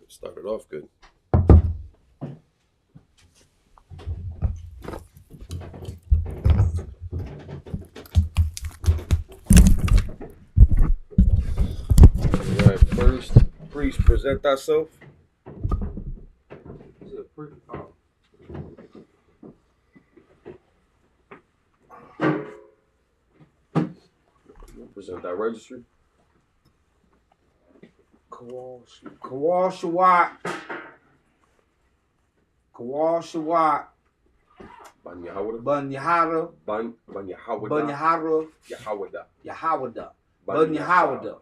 Started off good. Alright, first, priest, present thyself. Is it a priest? Oh. Present thy registry. Kawal Shawat. Ban Yahawada. Ban Yahara. Ban Yahawada. Ban Yahara. Yahawada. Yahawada. Ban Yahawada.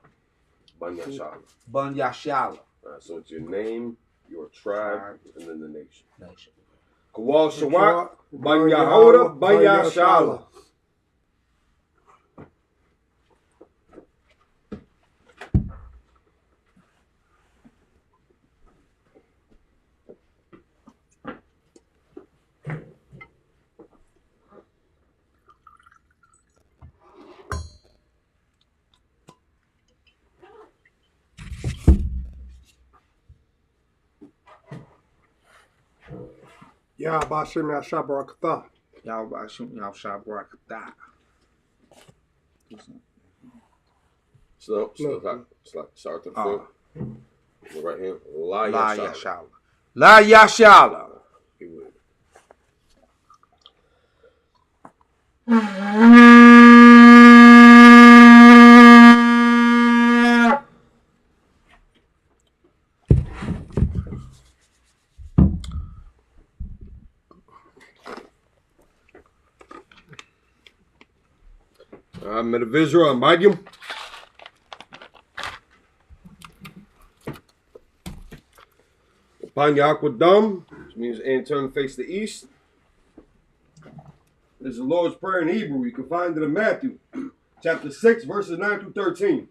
Ban Yashala. Ban Yashala. So it's your name, your tribe, and then the nation. Kawal Shawat. Ban Yahawada. Ban Yashala. Ya Bashim Yasha Barakatah. Y'all Bashim Yasha Barakatah. So start the front. The right hand. La Yashala. La Yashala. He would. I'm at a visual. I'm medium. Upon Yaquadam, which means and turn face to east. This is the Lord's Prayer in Hebrew. You can find it in Matthew, chapter 6, verses 9 through 13.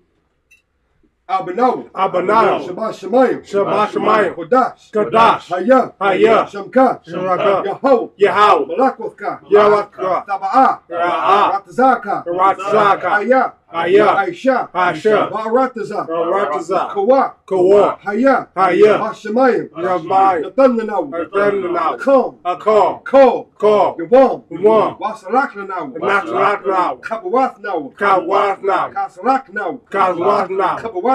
Abanaw. Shabbat Shemayim. Shabbat Shemayim. Kodash. Kodash. Hayah. Hayah. Shamka. Shamka. Yahweh. Yahweh. Malakwaka. Yahweh. Taba'ah. Ra'ah. Ratazaka. Ratazaka. Hayah. Hayah. Aisha. Aisha. Ba'arataza. Ba'arataza. Kawa. Kawa. Hayah. Hayah. Hashemayim. Yamayim. Natananaw. Natananaw. Akom. Akom. Kol. Kol. Yawam. Yawam. Wasalaknanaw. Natsalaklaw. Kabawathnaw. Kawathnaw. Kasalaknaw. Kawathnaw. Kabawathnaw.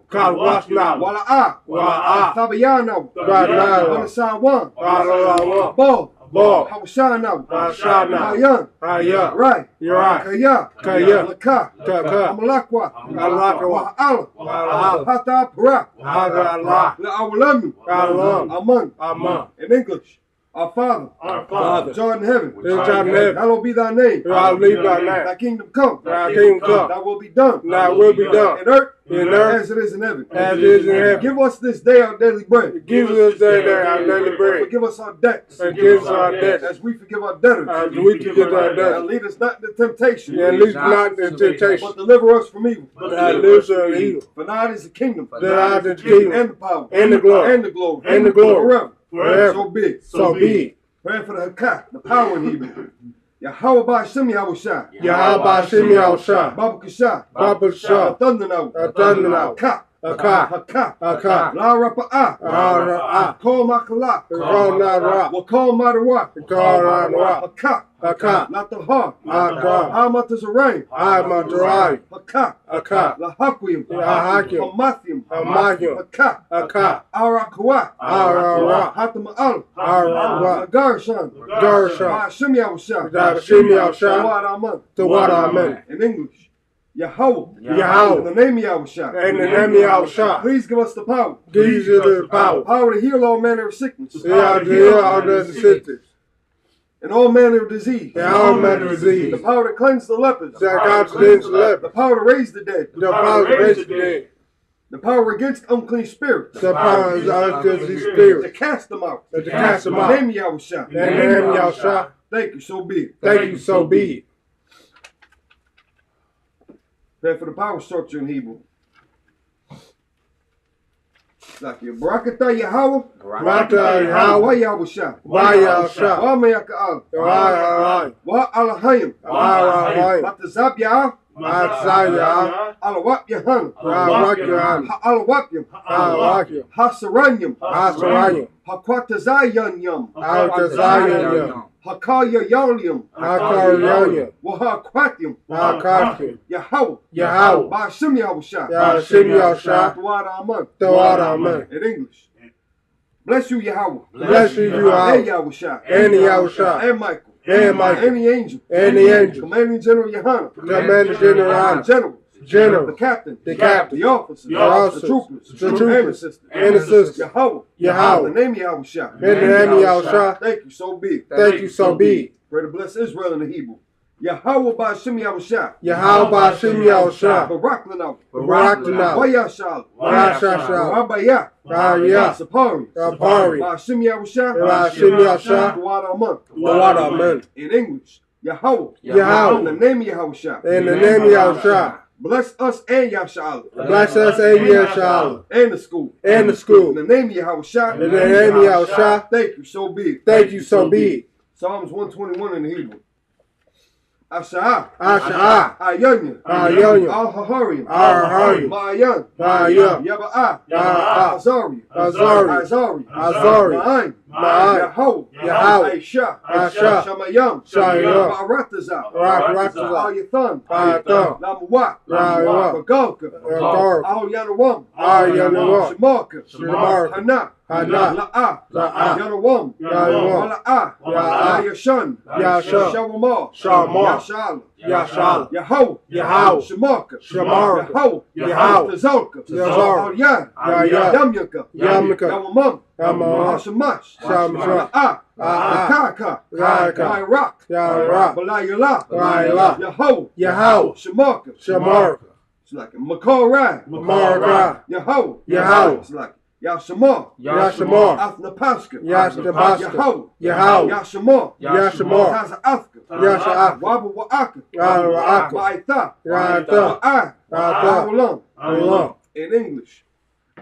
Kawathnaw. Wala'ah. Wala'ah. Thabayanaw. Thabayanaw. Wanasawan. Wanasawan. Bo. Bo. Hawashanaw. Hawashanaw. Hayan. Hayah. Right. Right. Kaya. Kaya. Laka. Laka. Amalakwa. Amalakwa. Wa'ala. Wa'ala. Hata Para. Hata Allah. La'awalamu. Alam. Aman. Aman. In English. Our Father. Our Father. Which art in heaven. Which art in heaven. Hallowed be thy name. Hallowed be thy name. Thy kingdom come. Thy kingdom come. Thy will be done. Thy will be done. In earth. In earth. As it is in heaven. As it is in heaven. Give us this day our daily bread. Give us this day our daily bread. Forgive us our debts. Forgive us our debts. As we forgive our debtors. As we forgive our debtors. And lead us not into temptation. And lead us not into temptation. But deliver us from evil. But deliver us from evil. For thine is the kingdom. For thine is the kingdom. And the power. And the glory. And the glory. And the glory. Forever. Forever. So be it. So be it. Praying for the Hakah, the power in Hebrew. Yahweh Ba'Shem Yahushua. Yahweh Ba'Shem Yahushua. Baba Kasha. Baba Shah. Thundernow. Thundernow. Hakah. Hakah. Hakah. Hakah. La Rapa'ah. La Ra'ah. Kol Makala. Kol Nara. Wakol Madawa. Kol Nara. Hakah. Hakah. Not the heart. Hakah. Hamatazarain. Hamatazarain. Hakah. Hakah. La Hakim. Hakim. Hamathium. Hamathium. Hakah. Hakah. Arakwa. Arakwa. Hatama'al. Arakwa. Garshan. Garshan. Ba'Shem Yahushua. Ba'Shem Yahushua. Tawad Aman. Tawad Aman. In English. Yahweh. Yahweh. In the name of Yahushua. In the name of Yahushua. Please give us the power. Give us the power. Power to heal all manner of sickness. Yeah, to heal all manner of sickness. And all manner of disease. And all manner of disease. The power to cleanse the lepers. The power to raise the dead. The power to raise the dead. The power against unclean spirits. The power against unclean spirits. To cast them out. To cast them out. In the name of Yahushua. In the name of Yahushua. Thank you, so be it. Thank you, so be it. Pray for the power structure in Hebrew. It's like your Barakatah Yahweh. Barakatah Yahweh. Wa Yahusha. Wa Yahusha. Wa Mayaka'al. Wa Wa Alahayim. Alahayim. Matazab Yah. Matsaya. Alawap Yahan. Alawak Alawapyam. Alawak Hasaranyam. Hasaranyam. Hakwatazayanyam. Altazayanyam. Hakaya Yalium. Hakaranyam. Wahakwatium. Hakati. Yahweh. Yahweh. Bashim Yahusha. Yashim Yahusha. Tawad Aman. Tawad Aman. In English. Bless you, Yahweh. Bless you, And Yahweh. Yahusha. And Yahusha. And Michael. And Michael. And the angel. And the angel. Commanding General Yohana. Commanding General. General. General. The captain. The captain. The officers. The officers. The troopers. The troopers. And the sisters. And the sisters. Yahweh. Yahweh. In the name of Yahusha. In the name of Yahusha. Thank you, so be it. Thank you, so be it. Pray to bless Israel in the Hebrew. Yahweh Bashim Yahusha. Yahweh Bashim Yahusha. Barak Lanau. Barak Lanau. Wayashal. Wayashal. Rabbayah. Raya. Sapari. Sapari. Bashim Yahusha. Bashim Yahusha. Tawad Aman. Tawad Aman. In English. Yahweh. Yahweh. In the name of Yahusha. In the name of Yahusha. Bless us and Yahusha. Bless us and Yahusha. And the school. And the school. In the name of Yahusha. In the name of Yahusha. Thank you, so be it. Thank you, so be it. Psalms 121 in the Hebrew. Asha'ah. Asha'ah. Ayanya. Ayanya. Al-Haharim. Al-Haharim. Ma'ayan. Ma'ayan. Yaba'ah. Yaba'ah. Azari. Azari. Azari. Azari. Ma'ayin. Ma'ayin. Yahweh. Yahweh. Aisha. Aisha. Shamayam. Shamayam. Ba'aratazah. Ba'aratazah. Al-Yathan. Al-Yathan. Lamuwa. Lamuwa. Bagalka. Bagalka. Al-Yanawam. Al-Yanawam. Shamarka. Shamarka. Hana. Hana. La'ah. La'ah. Yanawam. Yanawam. La'ah. La'ah. Yashan. Yashan. Shawamar. Shamar. Yashal. Yashal. Yahweh. Yahweh. Shamarka. Shamarka. Yahweh. Yahweh. Tazalka. Tazalka. Al-Yan. Al-Yan. Yamyaka. Yamyaka. Yawamam. Yamamam. Hashamash. Shamash. La'ah. La'ah. Kaka. Kaka. Iraq. Iraq. Balayala. Balayala. Yahweh. Yahweh. Shamarka. Shamarka. It's like Makorai. Makorai. Yahweh. Yahweh. It's like Yashamar. Yashamar. Athnapaska. Yasnapaska. Yahweh. Yahweh. Yashamar. Yashamar. Taza Afka. Yasha'ah. Waba Wa'aka. Wa'aka. Ma'aitha. Ra'atha. Wa'ah. Ra'atha. Awulam. Allah. In English.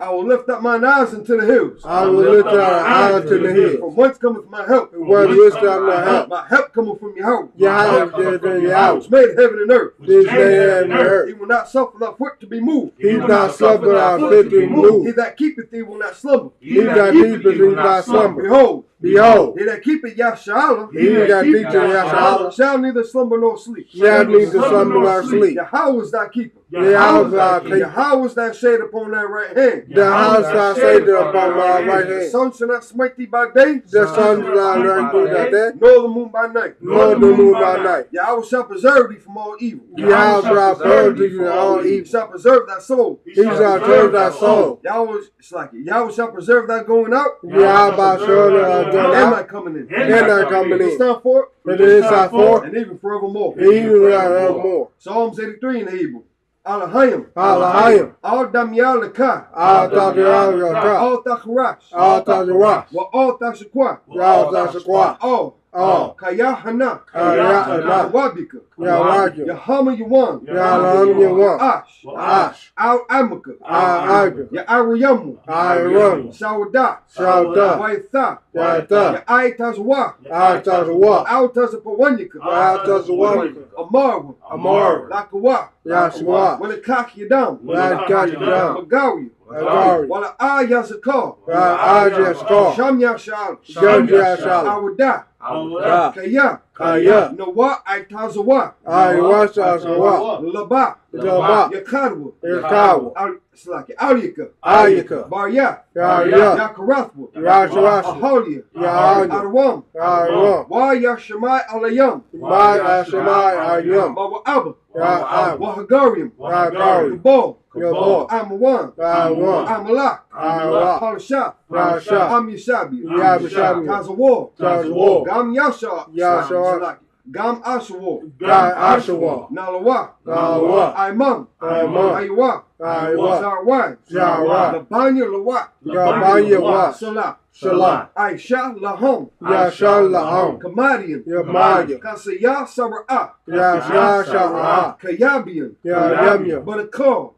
I will lift up mine eyes into the hills. I will lift our eyes to the hills. From whence cometh my help? Where is our help? My help cometh from Yahweh. Yahweh. Which made heaven and earth. This day and He earth. will not suffer thy foot to be moved. He not suffer our foot to He move. that keepeth thee will not slumber. He that keepeth thee not slumber. Behold, Behold, he that keepeth Yahsha'Allah he that keepeth Yahsha'Allah shall neither slumber nor sleep. shall neither slumber nor sleep. Yahweh is thy keeper. Yahweh is thy keeper. Yahweh is thy shade upon thy right hand. The house thy Savior upon my right The hand. sun shall not smite thee by day, The sun shall not learn through that day, nor the moon by night. nor the moon by night. Yahweh shall preserve thee from all evil. Yahweh shall preserve thee from all He evil. shall preserve thy soul. He shall preserve thy soul. Yahweh, it's like it. Yahweh shall preserve thy going out Yahweh shall preserve thy going and thy out coming in. and thy coming It's in. time for It is thy forth, and even forevermore. even forevermore. Psalms 83 in the Hebrew. Alahayim. Alahayim. Al Damyal Laka. Al Tazaraka. Al Takharash. Al Tazarach. Wa Al Tashakwa. Al Tashakwa. Al. All. Kayahana. Kayahana. Wabika. Yawaki. Yahama Yuwan. Yalam Yawan. Ash. Ash. Al Amaka. Aga. Ya Ariyamu. Iron. Shawada. Shawda. Waitha. Yata. Ya Aitazwa. Al Tazawak. Al Tazapawanyaka. Al Tazawak. Amarwa. Amar. Lakawa. Yashua. When it cock you down. Got you down. Magawi. Agari. Wala Ayazakar. Aja Skar. Sham Yashal. Sham Yashal. Awada. Awada. Kaya. Kaya. Nawa Aitazawa. Ayawacha Sawa. Laba. Laba. Yakadwa. Yakawa. It's like Alika. Ayaka. Barya. Kaya. Yakarathwa. Yashua. Aholia. Yahalia. Adawam. Ayawam. Wa Yashamai Alayam. Mai Ashamai Ayam. Mawa Abba. Ya'am. Wahagarium. Yagari. Kabal. Yabor. Amawan. Awan. Amalak. Amalak. Palasha. Palasha. Amishabi. Yamishabi. Tazawar. Tazawar. Gam Yasha. Yasha. Gam Ashawar. God Ashawa. Nalawa. Nalawa. Imam. Imam. Aywa. Aywa. Zarwan. Zarwan. Labanya Lawa. Gabanya Wa. Salah. Salah. Aisha Lahom. Yasha Laham. Kamadian. Yamaya. Kasaya Sara'ah. Yasha Sha'ah. Kayabian. Yamya. Barakal.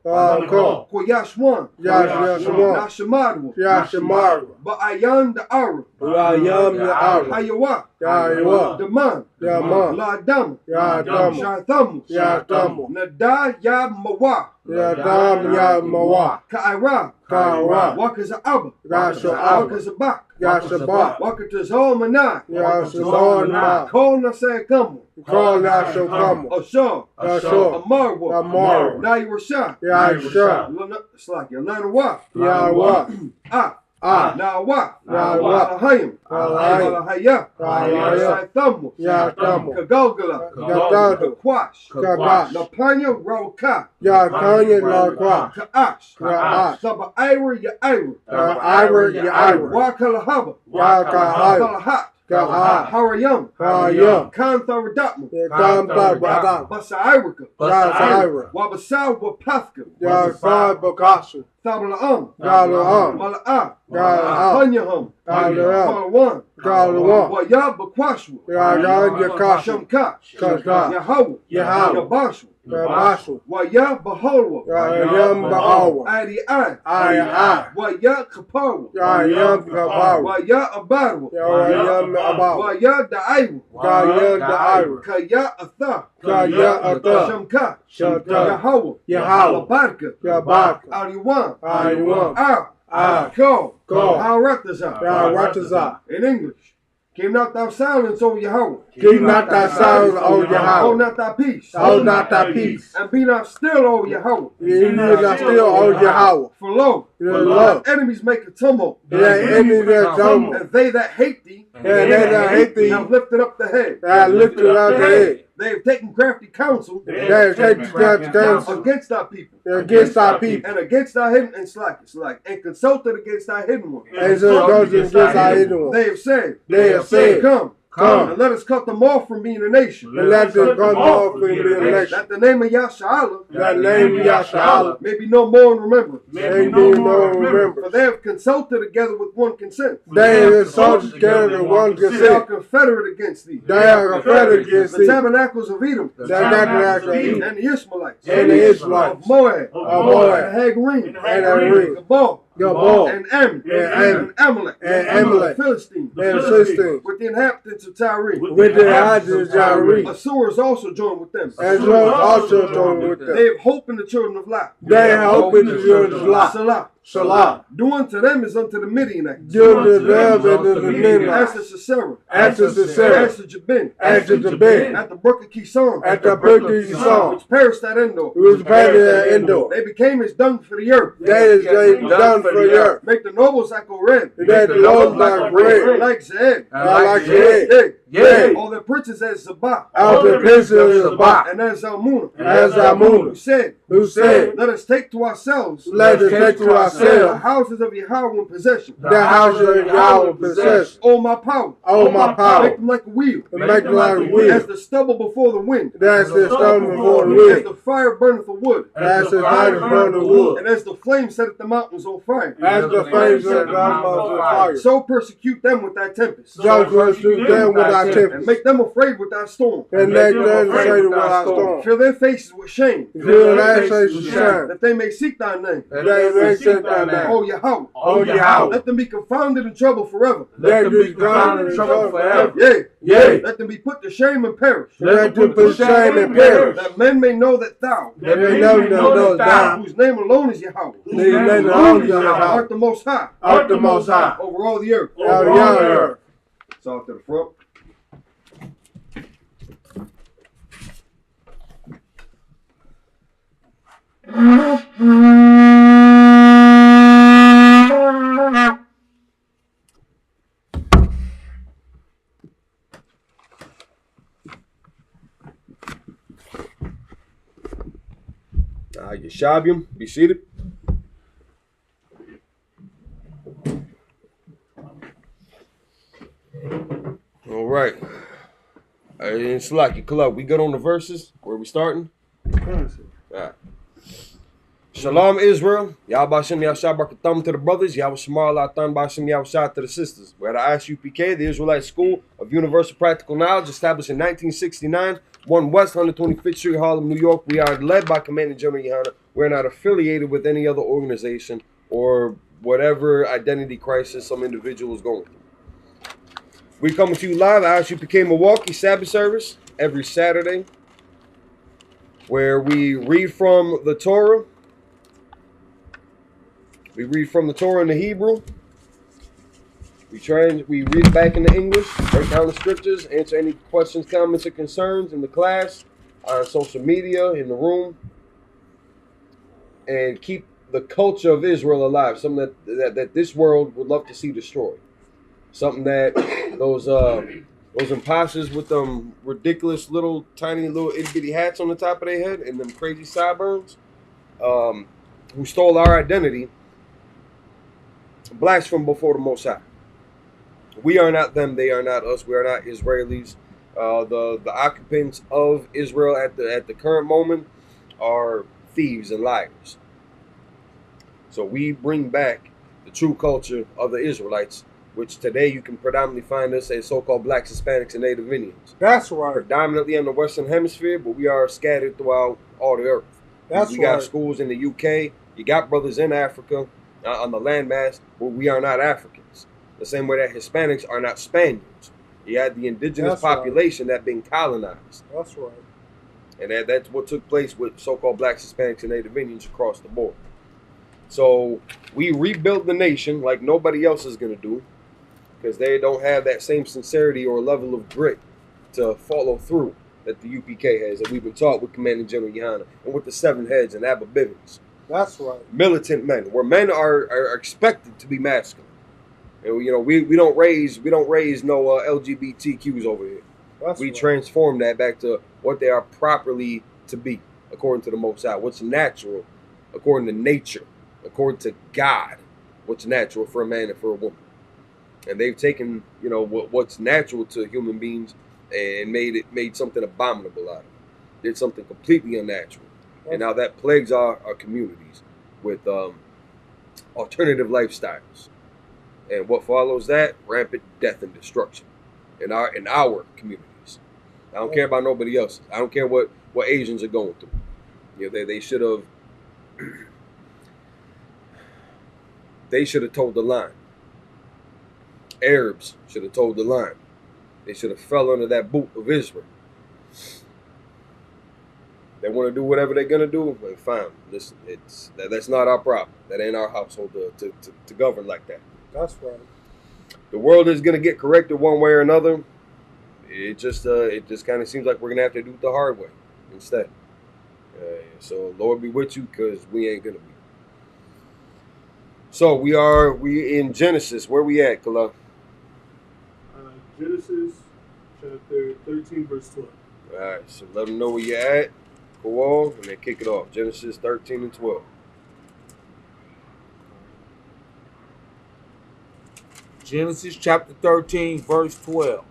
Ko. Koyashwan. Yashwan. Nashamadwa. Yashamar. Ba'ayan the Arab. Rayam Ya'ar. Hayawa. Yawa. Daman. Yaman. Ladam. Yadam. Shathamu. Yadam. Nada Ya Mawa. Yadam Yamawa. Ka'ira. Kawa. Wakaza Abba. Yasha Abba. Wakaza Bak. Yashabah. Wakatazol Manai. Yashabah. Kol Nasay Kamu. Call Yasha Kamu. Ashar. Ashar. Amarwa. Amar. Nayi Rashad. Yasha. Slaki. Lanawa. Yawa. Ah. Ah. Nawa. Nawa. Lahayim. Lahayim. Lahaya. Lahaya. Thamu. Yatamu. Kagalgala. Gadadu. Kakwash. Kagash. Napanya Rawaka. Yakanya Lakwa. Ka'ash. Ka'ash. Saba Ira Ya Ira. Ira Yaira. Wakalahaba. Yakahai. Kalahat. Ka'ah. Harayam. Hayam. Kantha Radatmu. Yakanta Badam. Basa Irika. Yasaira. Wabasal Wapafka. Yasai Bakasu. Thabalaam. Galaam. Mala'ah. Galaam. Hanyaham. Galaam. Malawan. Galaam. Wayab Bakwashwa. Yagad Yakashu. Shamka. Kaka. Yahweh. Yahweh. Yabashu. Yabashu. Wayab Baholwa. Yayam Ba'awa. Adi Ai. Ai. Wayab Kaparwa. Yayam Kabawa. Wayab Abarwa. Yayam Abawa. Wayab Da'iwa. Gaya Da'ira. Kaya Atha. Kaya Ata. Shamka. Shata. Yahweh. Yahweh. Labarka. Yabaka. Ariwan. Ariwan. Ko. Ko. Haratazah. Yawataza. In English. Keep not thy silence, O Yahweh. Keep not thy silence, O Hold Yahweh. not thy peace. Hold not thy peace. And be not still, O Yahweh. You not still, O Yahweh. For lo, Your love. thy enemies make a tumult. Thy enemy that tumble. And they that hate thee And they that hate thee have lifted up the head. that lifted up the head. They have taken crafty counsel They have taken counsel against thy people. against thy people. And against thy hidden and and consulted against thy hidden one. And so goes against thy hidden one. They have said, They have said, Come, and let us cut them off from being a nation. and let them come off in the election. That the name of Yasha'Allah That name Yashala may be no more in remembrance. may be no remember. For they have consulted together with one consent. They have assaulted together in one They are consent. confederate against thee. They are confederate against The thee. tabernacles of Edom The tabernacle of Edom and the Ishmaelites and the Israelites of Moab of Moab and Hagarim and Harim, Gabal Gabal and Ammon and Amalek and Amalek the Philistines and the Philistines with the inhabitants of Tyre. with the inhabitants of Jari. Assur is also joined with them. As well also joined with They them. have hope in the children of Lot. They hope in the children's life. Salah. Salah. Do unto them as unto the Midianites. Do to them and to the As Ninevites. to Sisera. After As Sisera. to Jabin. After the bed. At the brook of Kishon. At the brook of Kishon. Which perished at Endor. It was planted at Endor. They became as dung for the earth. That is they done for the earth. Make the nobles like Oreb. That the Lord like bread. Like Zed. I like the head. Yea. Yea. All their princes as Zabah. Out the princes of Bach. And as Zalmunna. As Who Amun. said, Who said, let us take to ourselves let us take to the ourselves houses of Yahweh in possession. the house of Yahweh possession. All my power. All my Make power. them like a wheel. To make them like a As wheel. the stubble before the wind. That's the stone before the As wind. the fire burneth the wood. That's the fire burn the wood. And as the flame setteth the mountains on fire. As the flames of the on fire. So persecute them with thy tempest. So pursue them with our And tempest. make them afraid with thy storm. And make them say with our storm. Fill their faces with shame. Fill their faces with shame. That they may seek thy name. That they may set thy name. O Yahweh. O Yahweh. Let them be confounded in trouble forever. Let them be drowned in trouble forever. Yea. Yea. Let them be put to shame and perish. Let them put shame and perish. That men may know that thou, That they know thou, whose name alone is Yahweh, they let the own Yahweh, art the most high out the most high, over all the earth. out of the earth. So off to the front. Yeshabium, be seated. All right. In Slacky Club, we good on the verses? Where we starting? All right. Shalom Israel. Yahweh Shem Yahshua Barakatham to the brothers. Yahweh Shemar Latan Bashem Yahshua to the sisters. We're at the Isupk, the Israelite School of Universal Practical Knowledge, established in 1969, 1 West 125th Street, Harlem, New York. We are led by Commanding General Yohana. We're not affiliated with any other organization or whatever identity crisis some individual is going through. We coming to you live at Isupk Milwaukee Sabbath service every Saturday, where we read from the Torah. We read from the Torah in the Hebrew. We read it back into English, break down the scriptures, answer any questions, comments, or concerns in the class, on social media, in the room, and keep the culture of Israel alive. Something that this world would love to see destroyed. Something that those imposters with them ridiculous tiny little itty bitty hats on the top of their head and them crazy sideburns, who stole our identity, blaspheme before the Most High. We are not them, they are not us. We are not Israelis. The occupants of Israel at the current moment are thieves and liars. So we bring back the true culture of the Israelites, which today you can predominantly find us as so-called blacks, Hispanics, and Native Indians. That's right. Predominantly in the Western Hemisphere, but we are scattered throughout all the earth. That's we right. got schools in the UK. You got brothers in Africa on the landmass, but we are not Africans. The same way that Hispanics are not Spaniards. You had the indigenous population that been colonized. That's right. And that's what took place with so-called blacks, Hispanics, and Native Indians across the board. So we rebuilt the nation like nobody else is going to do, because they don't have that same sincerity or level of grit to follow through that the UPK has, that we've been taught with Commanding General Yohana and with the Seven Heads and Abba Bivens. That's right. Militant men, where men are expected to be masculine. And we don't raise no LGBTQs over here. That's we right. transform that back to what they are properly to be, according to the Most High. What's natural, according to nature, according to God. What's natural for a man and for a woman. And they've taken what's natural to human beings and made something abominable out of it. Did something completely unnatural. And now that plagues our communities with alternative lifestyles. And what follows that? Rampant death and destruction in our communities. I don't care about nobody else's. I don't care what Asians are going through. They should have told the line. Arabs should have told the line. They should have fell under that boot of Israel. They want to do whatever they're gonna do, and fine. Listen, that's not our problem. That ain't our household to govern like that. That's right. The world is gonna get corrected one way or another. It just kind of seems like we're gonna have to do it the hard way instead. So Lord be with you, because we ain't gonna be. So we in Genesis. Where we at, Kala? Genesis chapter 13, verse 12. All right, so let them know where you're at. Go on, and then kick it off. Genesis 13 and 12. Genesis chapter 13, verse 12.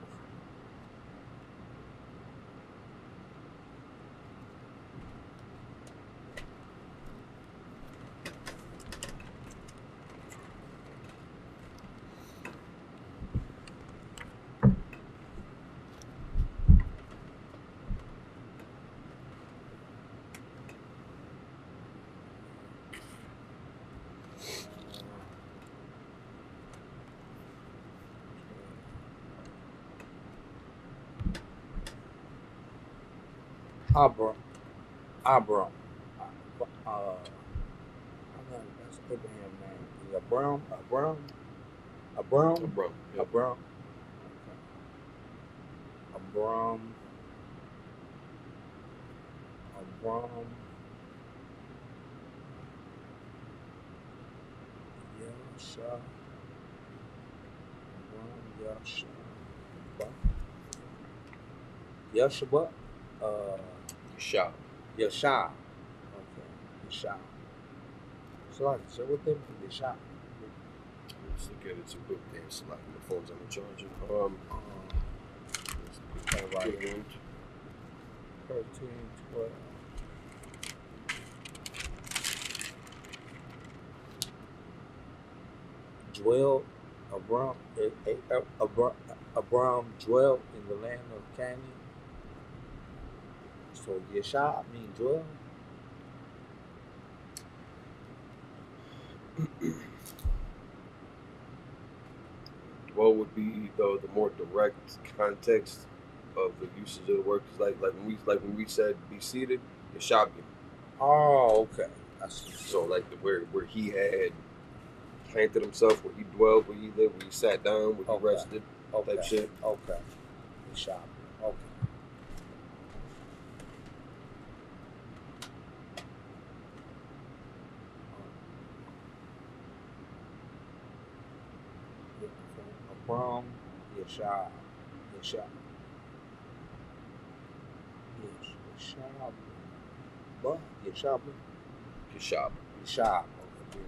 Abram. That's Abraham's name. Abram. Yeah. Abram. Yeshua. Yasha. Okay. Yasha. So what they mean, Yasha? Let's look at it too quick. Damn, it's like my phone's on the charger. All right. 13, 12. dwelled, Abram dwelt in the land of Canaan. So Yeshua means dwell. What would be the more direct context of the usage of the word? 'Cause like when we said be seated, Yeshua. Oh, okay. I see. So like where he had planted himself, where he dwelled, where he lived, where he sat down, where he Okay. rested, Okay. type shit. Okay. Yeshua. Okay. Abram, Yeshua. Yeshua. Yeshua. But Yeshua. Yeshua. Yeshua. Okay.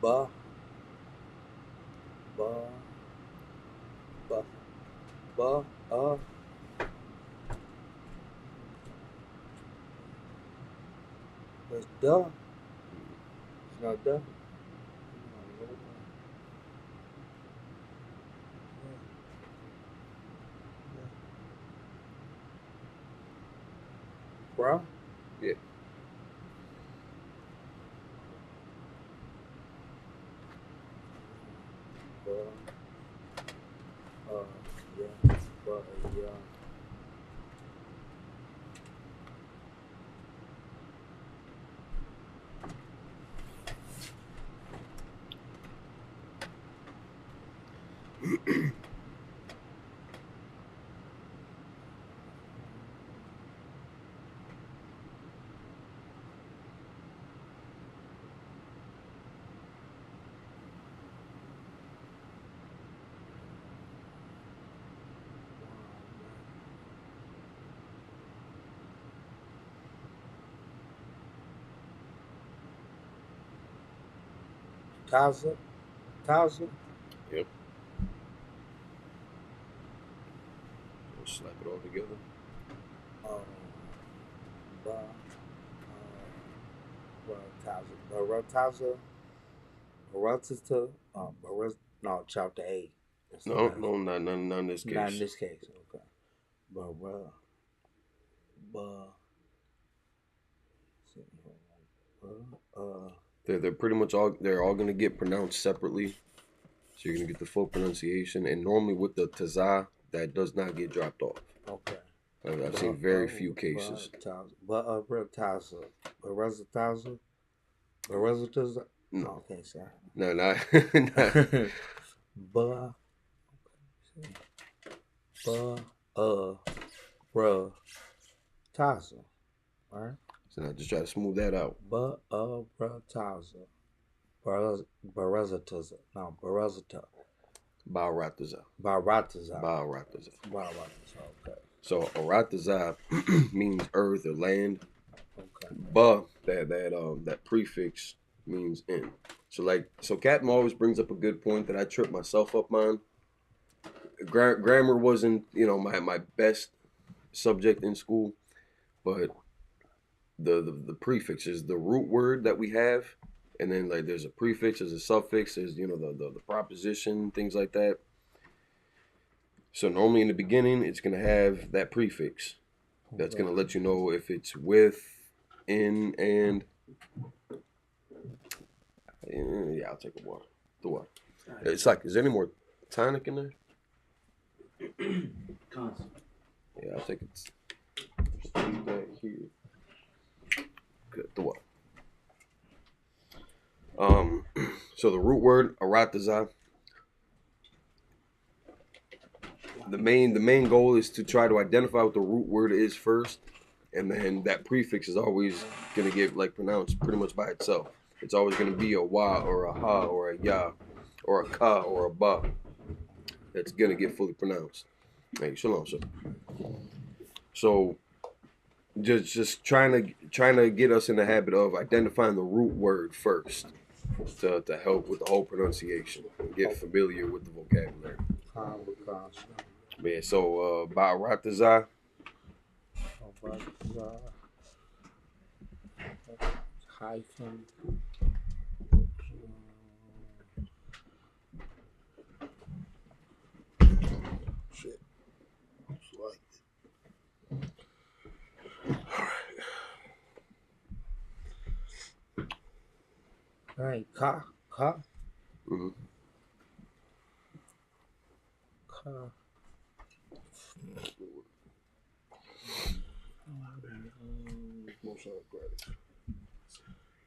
Ba. That's duh. It's not duh. Bruh? Yeah. Yeah. Taza? Yep. We'll slap it all together. No, chapter 8. No, not in this case. Not in this case. Okay. They're pretty much they're all gonna get pronounced separately. So you're gonna get the full pronunciation, and normally with the tazah, that does not get dropped off. Okay. I've seen very few cases. No. Okay, sir. No, not. Taza. All right. So now just try to smooth that out. Taza. Barazataza. No, Barazata. Ba'arataza. Barataza. Okay. So arataza means earth or land. Okay. That prefix means in. So Captain always brings up a good point that I trip myself up on. Grammar wasn't, my best subject in school, but the prefixes, the root word that we have, and then like there's a prefix, there's a suffix, there's the proposition, things like that. So normally in the beginning, it's gonna have that prefix. That's gonna let you know if it's with, in, and. Yeah, I'll take a water. The water. It's like, is there any more tonic in there? Constant. Yeah, I'll take it. Just leave that here. Good. The water. So the root word arataza. The main goal is to try to identify what the root word is first, and then that prefix is always gonna get pronounced pretty much by itself. It's always gonna be a wa or a ha or a ya or a ka or a ba. That's gonna get fully pronounced. Hey, shalom, sir. So just trying to get us in the habit of identifying the root word first to help with the whole pronunciation and get familiar with the vocabulary. Yeah, so Ba'arataza. hyphen. Shit. It's like Right, Mm-hmm. ka. most great.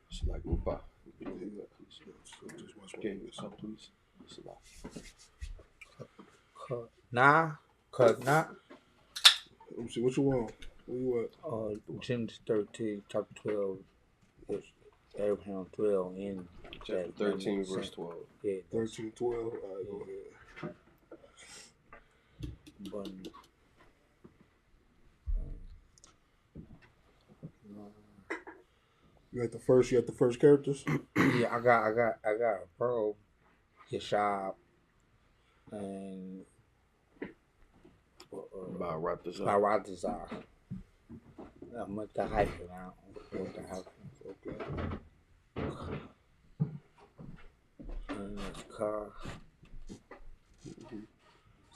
It's like Mupa. Just watch what Can it you is. come, please? It's Nah, nah. Let me see what you want. Where you at? Genesis 13, chapter 12. It's Abraham 12 in chapter 13, verse 12. Yeah, 13, 12. All right, go ahead. button. You got the first characters? Yeah, I got a pro, Yashab, and Baratazar. I'm with the hyphen now. With the hyphen. Okay. And it's car.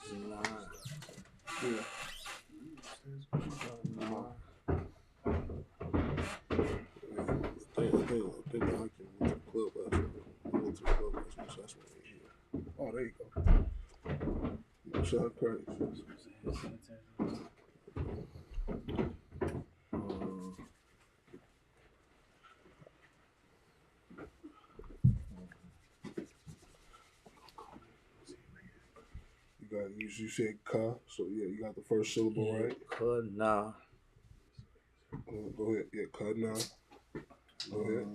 Zina. Yeah. I think I can went to the club last night. I went to the club last night, so that's what they here. Oh, there you go. Sean Curtis. You said ka, so yeah, you got the first syllable right. Nah. Go ahead. Yeah, ka na. Go ahead.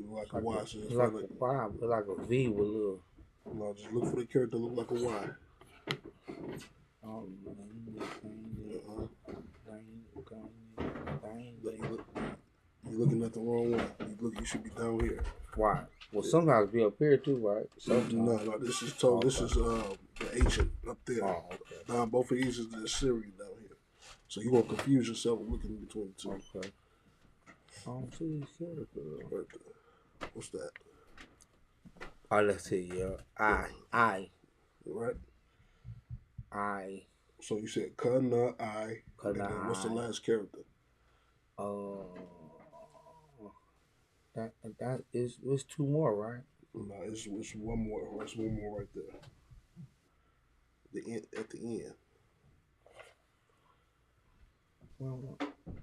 Like a Y. So It's like a Y, but like a V with a little. No, just look for the character look like a Y. You're looking at the wrong one. You should be down here. Why? Well, sometimes be up here too, right? Sometimes. No. This is told. Okay. This is the ancient up there. Oh, okay. Now both of these is the Assyrian down here. So you won't confuse yourself looking between the two. Okay. I don't see these characters. Right there. What's that? Oh, let's see. I. Right. I. So you said ka na I. Ka na I. What's the last character? That is it's two more, right? No, it's one more. It's one more right there. The end at the end. Well,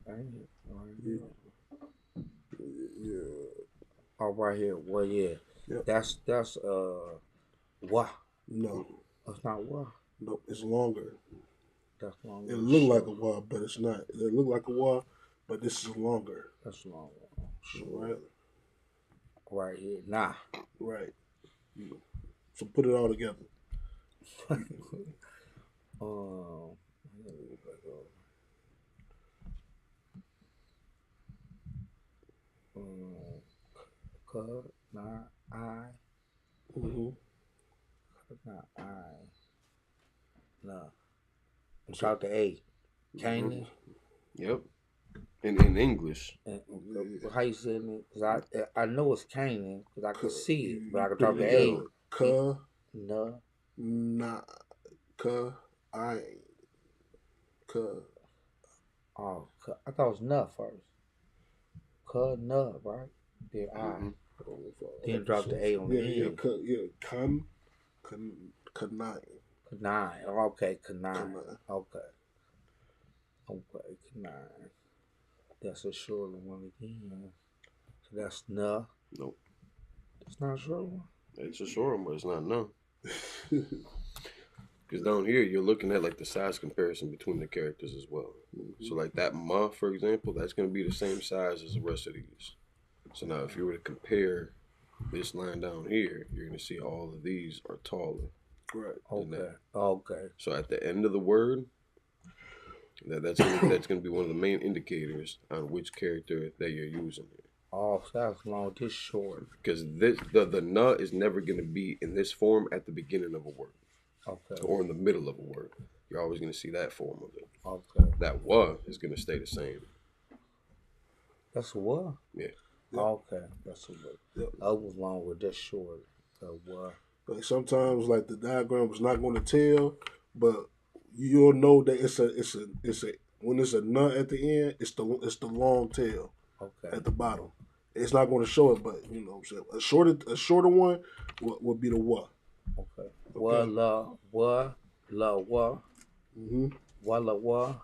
right here. Yeah. Oh, right here. Well, yeah. Yep. That's wah. No. That's not wah. No, it's longer. That's longer. It look like a wah, but it's not. It look like a wah, but this is longer. That's longer. Sure. Right. Right here. Nah. Right. So put it all together. Not I. Mm-hmm. Not I. No. Without the A. Canaan. Yep. In English. How you saying it? Because I know it's Canaan because I could see it, but I could talk the A. Ka. No. Na. Ka. I. Ka. Oh, I thought it was na first. Ka, na, right? Then I. Mm-hmm. Then drop the A on the end. Kanai. Kanai. Okay, Kanai. Okay, Kanai. That's a shorter one again. So that's na. Nope. It's not a short one? It's a short one, but it's not no. Because down here, you're looking at like the size comparison between the characters as well. Mm-hmm. So like that ma, for example, that's going to be the same size as the rest of these. So now if you were to compare this line down here, you're going to see all of these are taller. Right. Okay. So at the end of the word, that's going to be one of the main indicators on which character that you're using here. Oh, so that's long, this short. Because the na is never going to be in this form at the beginning of a word Okay. or in the middle of a word. You're always going to see that form of it. Okay. That wa is going to stay the same. That's a what? Yeah. Okay. That's a what. Yep. I was long with this short. The what? Like sometimes, like the diagram is not going to tell, but you'll know that it's a when it's a nut at the end, it's the long tail Okay. at the bottom. It's not going to show it, but you know what I'm saying. A shorter one would be the what. Okay. Wa la wa. Mm-hmm. Wa la wa.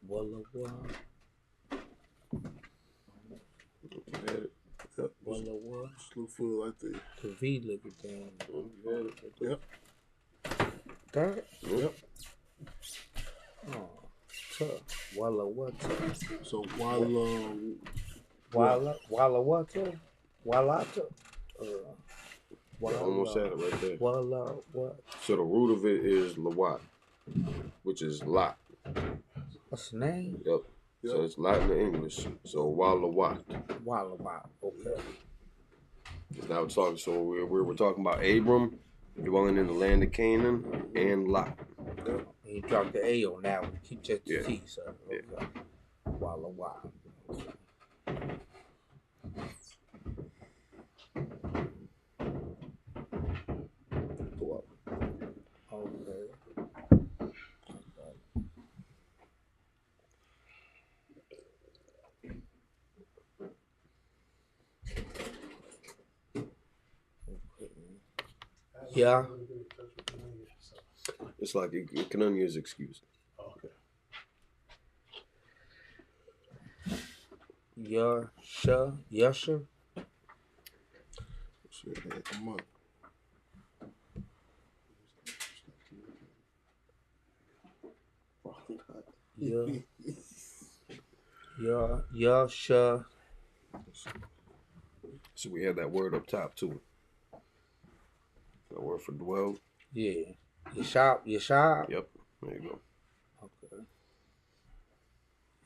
Wa la wa. Yep. Wa la wa. Just look for it right there. The V look at that. Yep. That? Yep. Oh. Tough. Walla what? So while Walla what? Walla. You almost had it right there. Walla what? So the root of it is lawat, which is lot. What's the name? Yep. So it's Latin and English. So walawat. Walla what? Okay. Now it's talking. So we're talking about Abram dwelling in the land of Canaan and Lot. You drop the A on that one. Keep just the Yeah. T, so. Okay. Yeah. Walla what? Okay. Yeah. It's like it can only is excused. Okay. Yasher. shit, man, come on. Yasha. So we have that word up top too. That word for dwell. Yeah. Yashab. Yep. There you go. Okay.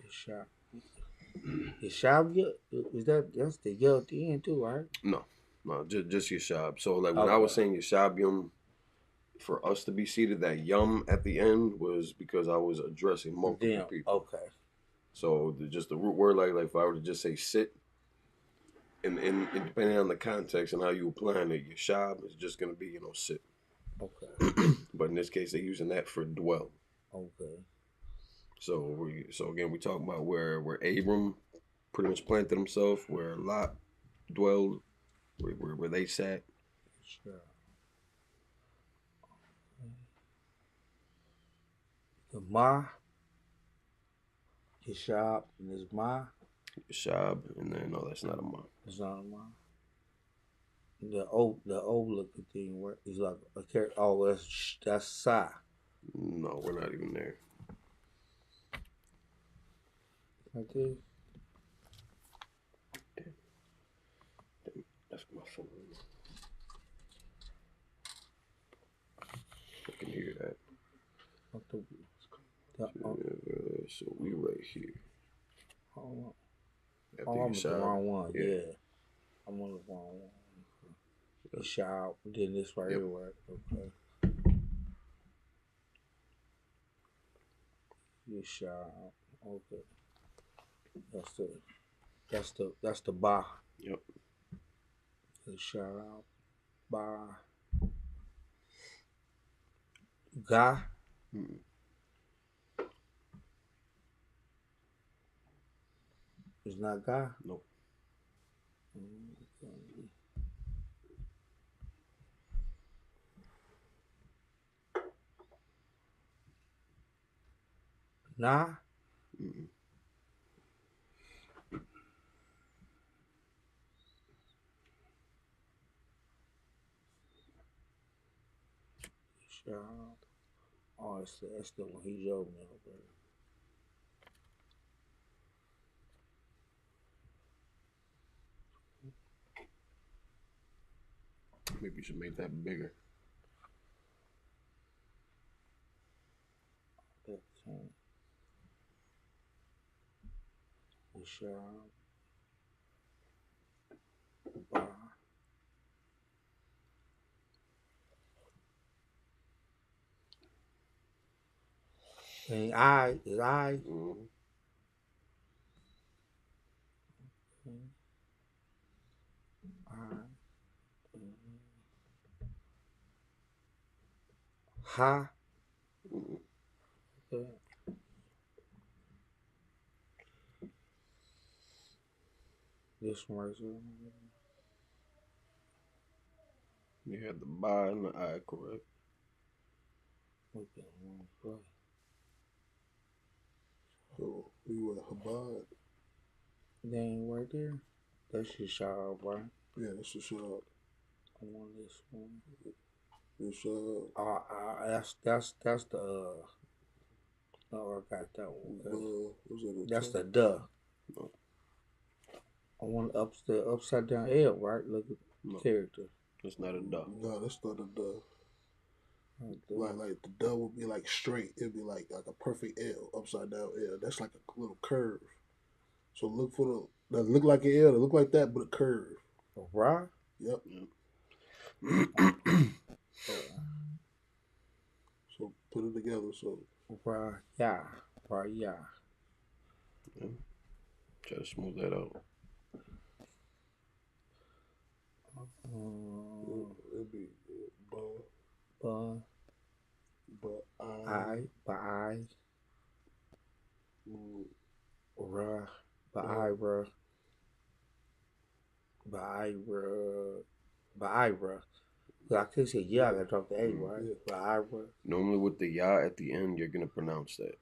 Yashab. Is that's the ya at the end too, right? No, just Yeshab. So like when I was saying Yeshab Yum, for us to be seated, that Yum at the end was because I was addressing multiple people. Okay. So just the root word, like if I were to just say sit, and depending on the context and how you applying it, Yeshab is just going to be sit. Okay. But in this case, they're using that for dwell. Okay. So again, we talk about where Abram pretty much planted himself, where Lot dwelled, where they sat. Sure. The Ma. Yashab and his Ma. Shab, and then no, that's not a ma. It's not a Ma. The old looking thing where it's like a character. Oh, that's Sa. No, we're not even there. Right there. That's my phone. I can hear that. So we right here. Oh, After I'm on the Yeshab. wrong one. Yeah. Yeah. I'm on the wrong one. The shop. Then this right here, right? Okay. You shop. Okay. That's the bar. Yep. The shout out bar. Guy. Mm-mm. It's not guy. Nope. Nah. Mm-mm. Shout out. Oh, that's the one he's over there, bro. Maybe you should make that bigger. sharp. Ba. And I is I. Mhm. I. Ha. Mhm. Okay. This one right here. You had the ba and the I, correct? Okay, one play. So we were Habad. That ain't right there. That's your sharp, right? Yeah, that's the shot. I want this one. The shot. That's the oh, I got that one. Okay. Was that That's the the duh. No. I want the upside down L, right? Look at No. character. It's not a duh. No, that's not a duh. Right there. Like the duh would be like straight. It'd be like a perfect L, upside down L. That's like a little curve. So look for that look like an L, that look like that, but a curve. Right? Yep. So put it together. So Right, yeah. Right, yeah. Try to smooth that out. it'd be But I. Bruh, bruh. I could say yeah, I gotta drop the A, right? Yeah. Bruh. Normally with the ya at the end, you're gonna pronounce that.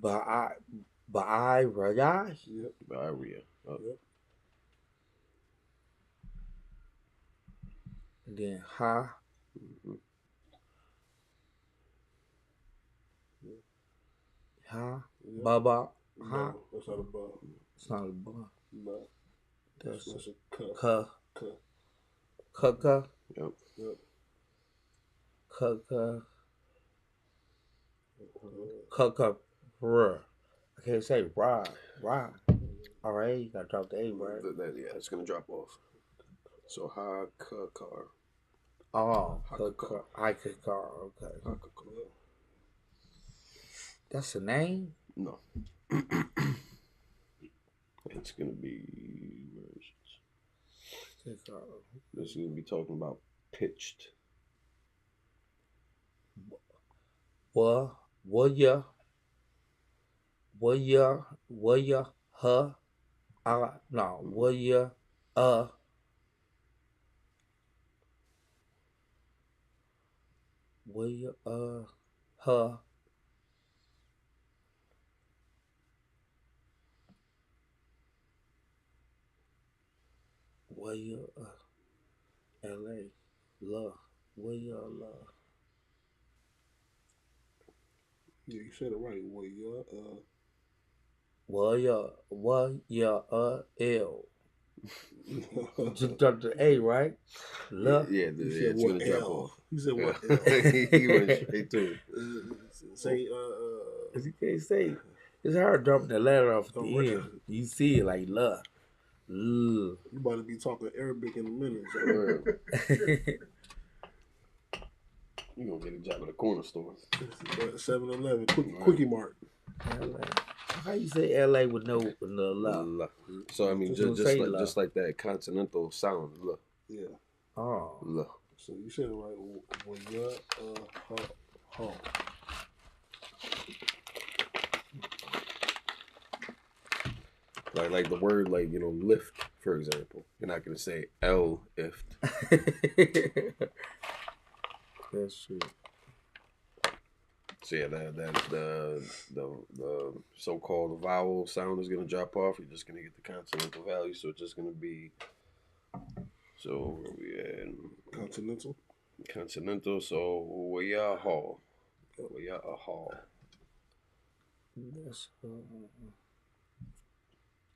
Yeah. Yep. Ba'aria. Oh. Yep. And then ha. Mhm. Ha. Yep. Baba. Ha. No, that's not a ba. It's not a ba. No. That's a ka. ka. Ka. Ka. Yep. Yep. Ka. Bruh. I can't say rah. All right, you gotta drop the A, right? Yeah, it's gonna drop off. So ha ka car. Oh, Hakakar. Hakakar, okay. Hakakar. That's a name? No. It's gonna be this is gonna be talking about pitched. Waya, huh? No, waya, waya, huh? Waya, L.A., love, waya, love. Yeah, you said it right. Waya, L. Just drop the A, right? Love. Yeah, it's gonna drop off. He said what Yeah. L? He went straight to it. Say You can't say. It's hard dropping the letter off at the end. You see it like love. You about to be talking Arabic in a minute. So. You gonna get a job at a corner store. 7-Eleven, Quickie Mart. LA. How you say LA with no love? So I mean, just like that continental sound. Look. Yeah. Oh. Look. So you said it right. Like the word lift, for example. You're not gonna say L-ift. That's true. So yeah, the so-called vowel sound is gonna drop off. You're just gonna get the consonantal value, so it's just gonna be. So where we at? Consonantal. So we are hall. We are a hall.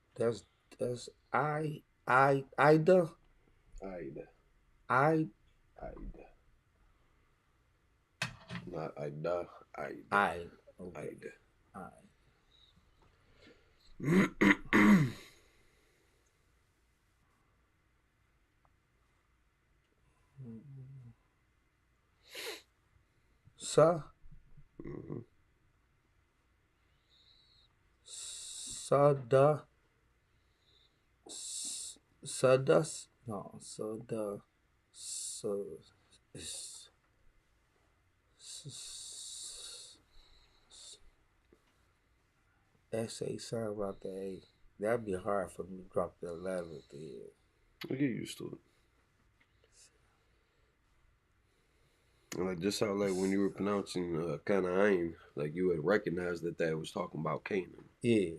That's Ida. Not Ida. Okay. Ida. I. Sa Mm-hmm. Sada Sadas no Sada so s- s- SA sound about the A. That'd be hard for me to drop the 11th there. I get used to it. And like just how like when you were pronouncing Canaan, like you had recognized that was talking about Canaan. Yeah.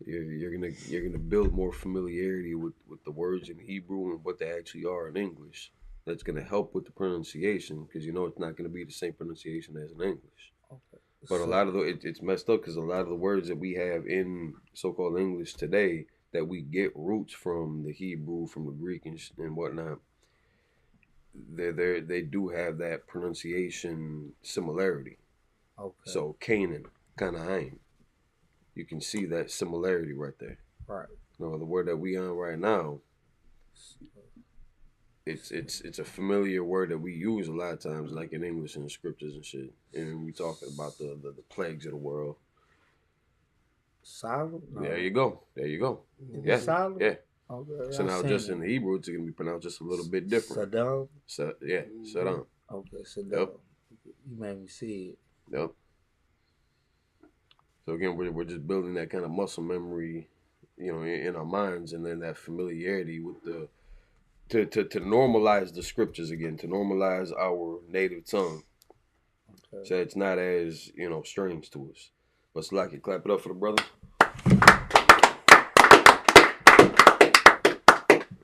You're gonna build more familiarity with the words in Hebrew and what they actually are in English. That's gonna help with the pronunciation because you know it's not gonna be the same pronunciation as in English. Okay. But a lot of it's messed up because a lot of the words that we have in so-called English today that we get roots from the Hebrew, from the Greek and whatnot. They do have that pronunciation similarity. Okay. So Canaan, Canaan, you can see that similarity right there. Right. You know, the word that we on right now, it's a familiar word that we use a lot of times, like in English and scriptures and shit. And we talking about the plagues of the world. Silent? No. There you go. There you go. Is Yeah. it silent? Yeah. Okay. So now just in the Hebrew, it's gonna be pronounced just a little bit different. Saddam? So yeah, Saddam. Okay, Saddam. Yep. You made me see it. Yep. So again, we're just building that kind of muscle memory, you know, in our minds, and then that familiarity with the to normalize the scriptures again, to normalize our native tongue, Okay. so it's not as strange to us. But it's like it. Clap it up for the brother.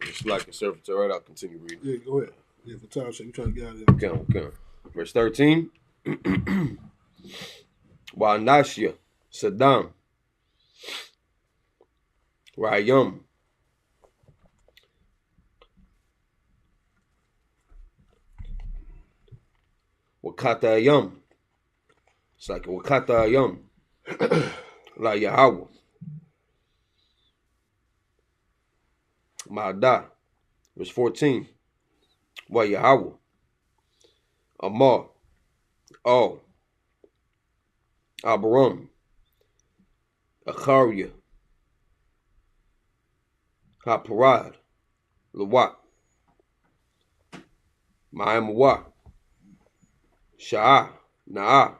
It's like a surface. All right, I'll continue reading. Yeah, go ahead. Yeah, for time's sake, we trying to get out of here. Okay. Verse 13. Wa'anashya, Saddam, Rayum, Wakatayum. It's like Wakatayum. La Yahweh. Ma'ada. Verse 14. Wa Yahweh. Amar. Al. Abaram. Acharia. Haparad. Lawat. Ma'amawa. Sha'ah. Na'ah.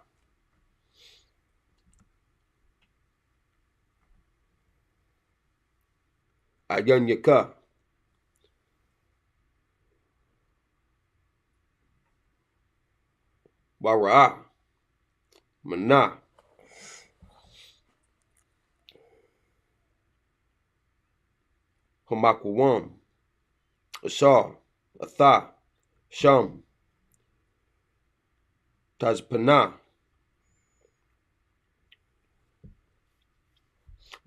Ayan Yaka. Wara'ah. Mana. Hamakwam. Ashar. Atha. Sham. Tajpanah.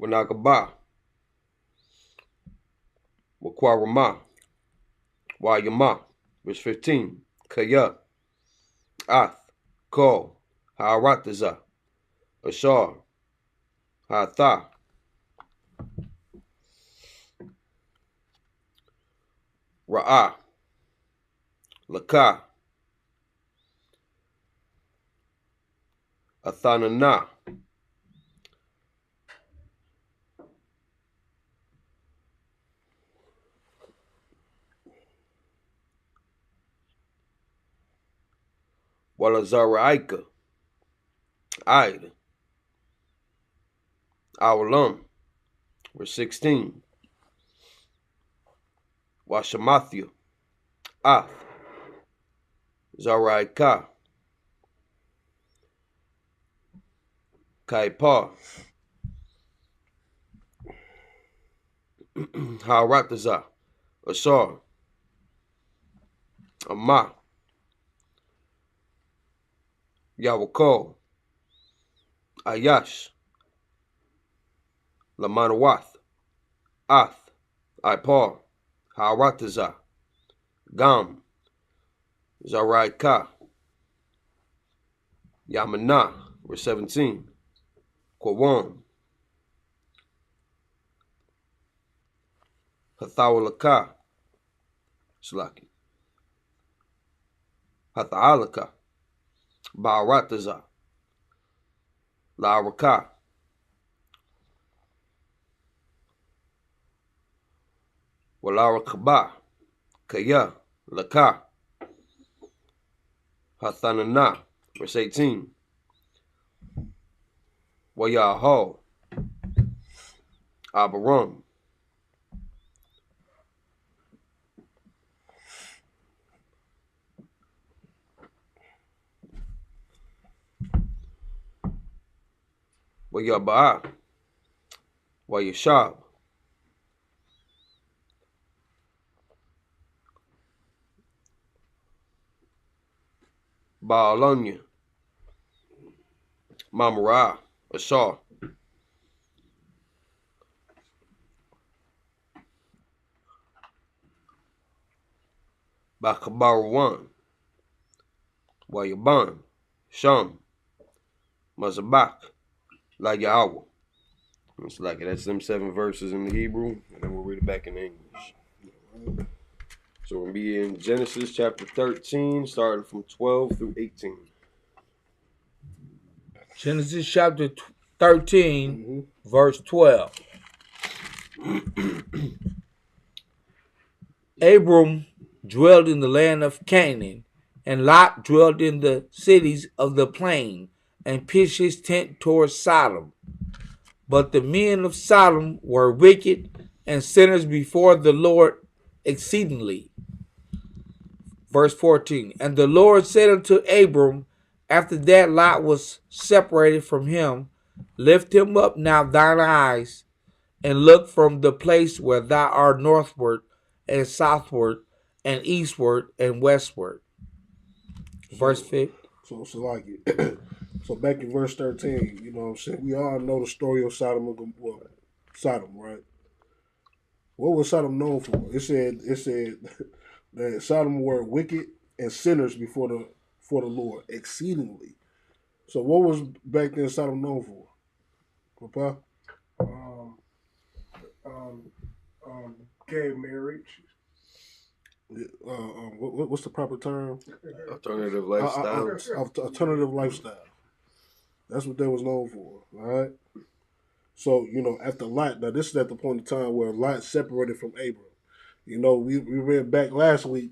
Wanagaba. Wakwarama. Wayama. Verse 15. Kaya. Ath. Ko. Ha'arataza. Ashar. Ha'atha. Ra'ah. Laka. Athanana. Walazaraika. Aid. Awalam. Verse 16. Washamathia. Ath. Zaraika. Kaipar. Ha'arataza. Ashar. Ama. Yawako. Ayash. Lamanawath. Ath. Ipar. Ha'arataza. Gam. Zaraika. Yamana. Verse 17. Kwam. Hathawalaka. Slaki. Hata'alaka, Ba'arataza, La'araka, Wala'arakaba, Kaya, Laka, Hathanana, verse 18, Wayaho, Abaram, Wayaba'a, Wayashab, Ba'alonya, Mamara, Ashar, Bakabaruan, Wayaban, Sham, Mazabak, La Yahweh. It's like that's them 7 verses in the Hebrew, and then we'll read it back in English. So we'll be in Genesis chapter 13, starting from 12 through 18. Genesis chapter 13, verse 12. Abram dwelt in the land of Canaan, and Lot dwelt in the cities of the plain, and pitched his tent towards Sodom. But the men of Sodom were wicked and sinners before the Lord exceedingly. Verse 14. And the Lord said unto Abram, after that Lot was separated from him, lift him up now thine eyes, and look from the place where thou art northward, and southward, and eastward, and westward. Verse 15. So like it. So back in verse 13, you know what I'm saying? We all know the story of Sodom and Gomorrah. Sodom, right? What was Sodom known for? It said that Sodom were wicked and sinners before the Lord exceedingly. So what was back then Sodom known for? Papa? Gay marriage. What's the proper term? Alternative lifestyle. Alternative lifestyle. That's what they was known for, all right? So, you know, after Lot, now this is at the point in time where Lot separated from Abram. You know, we read back last week,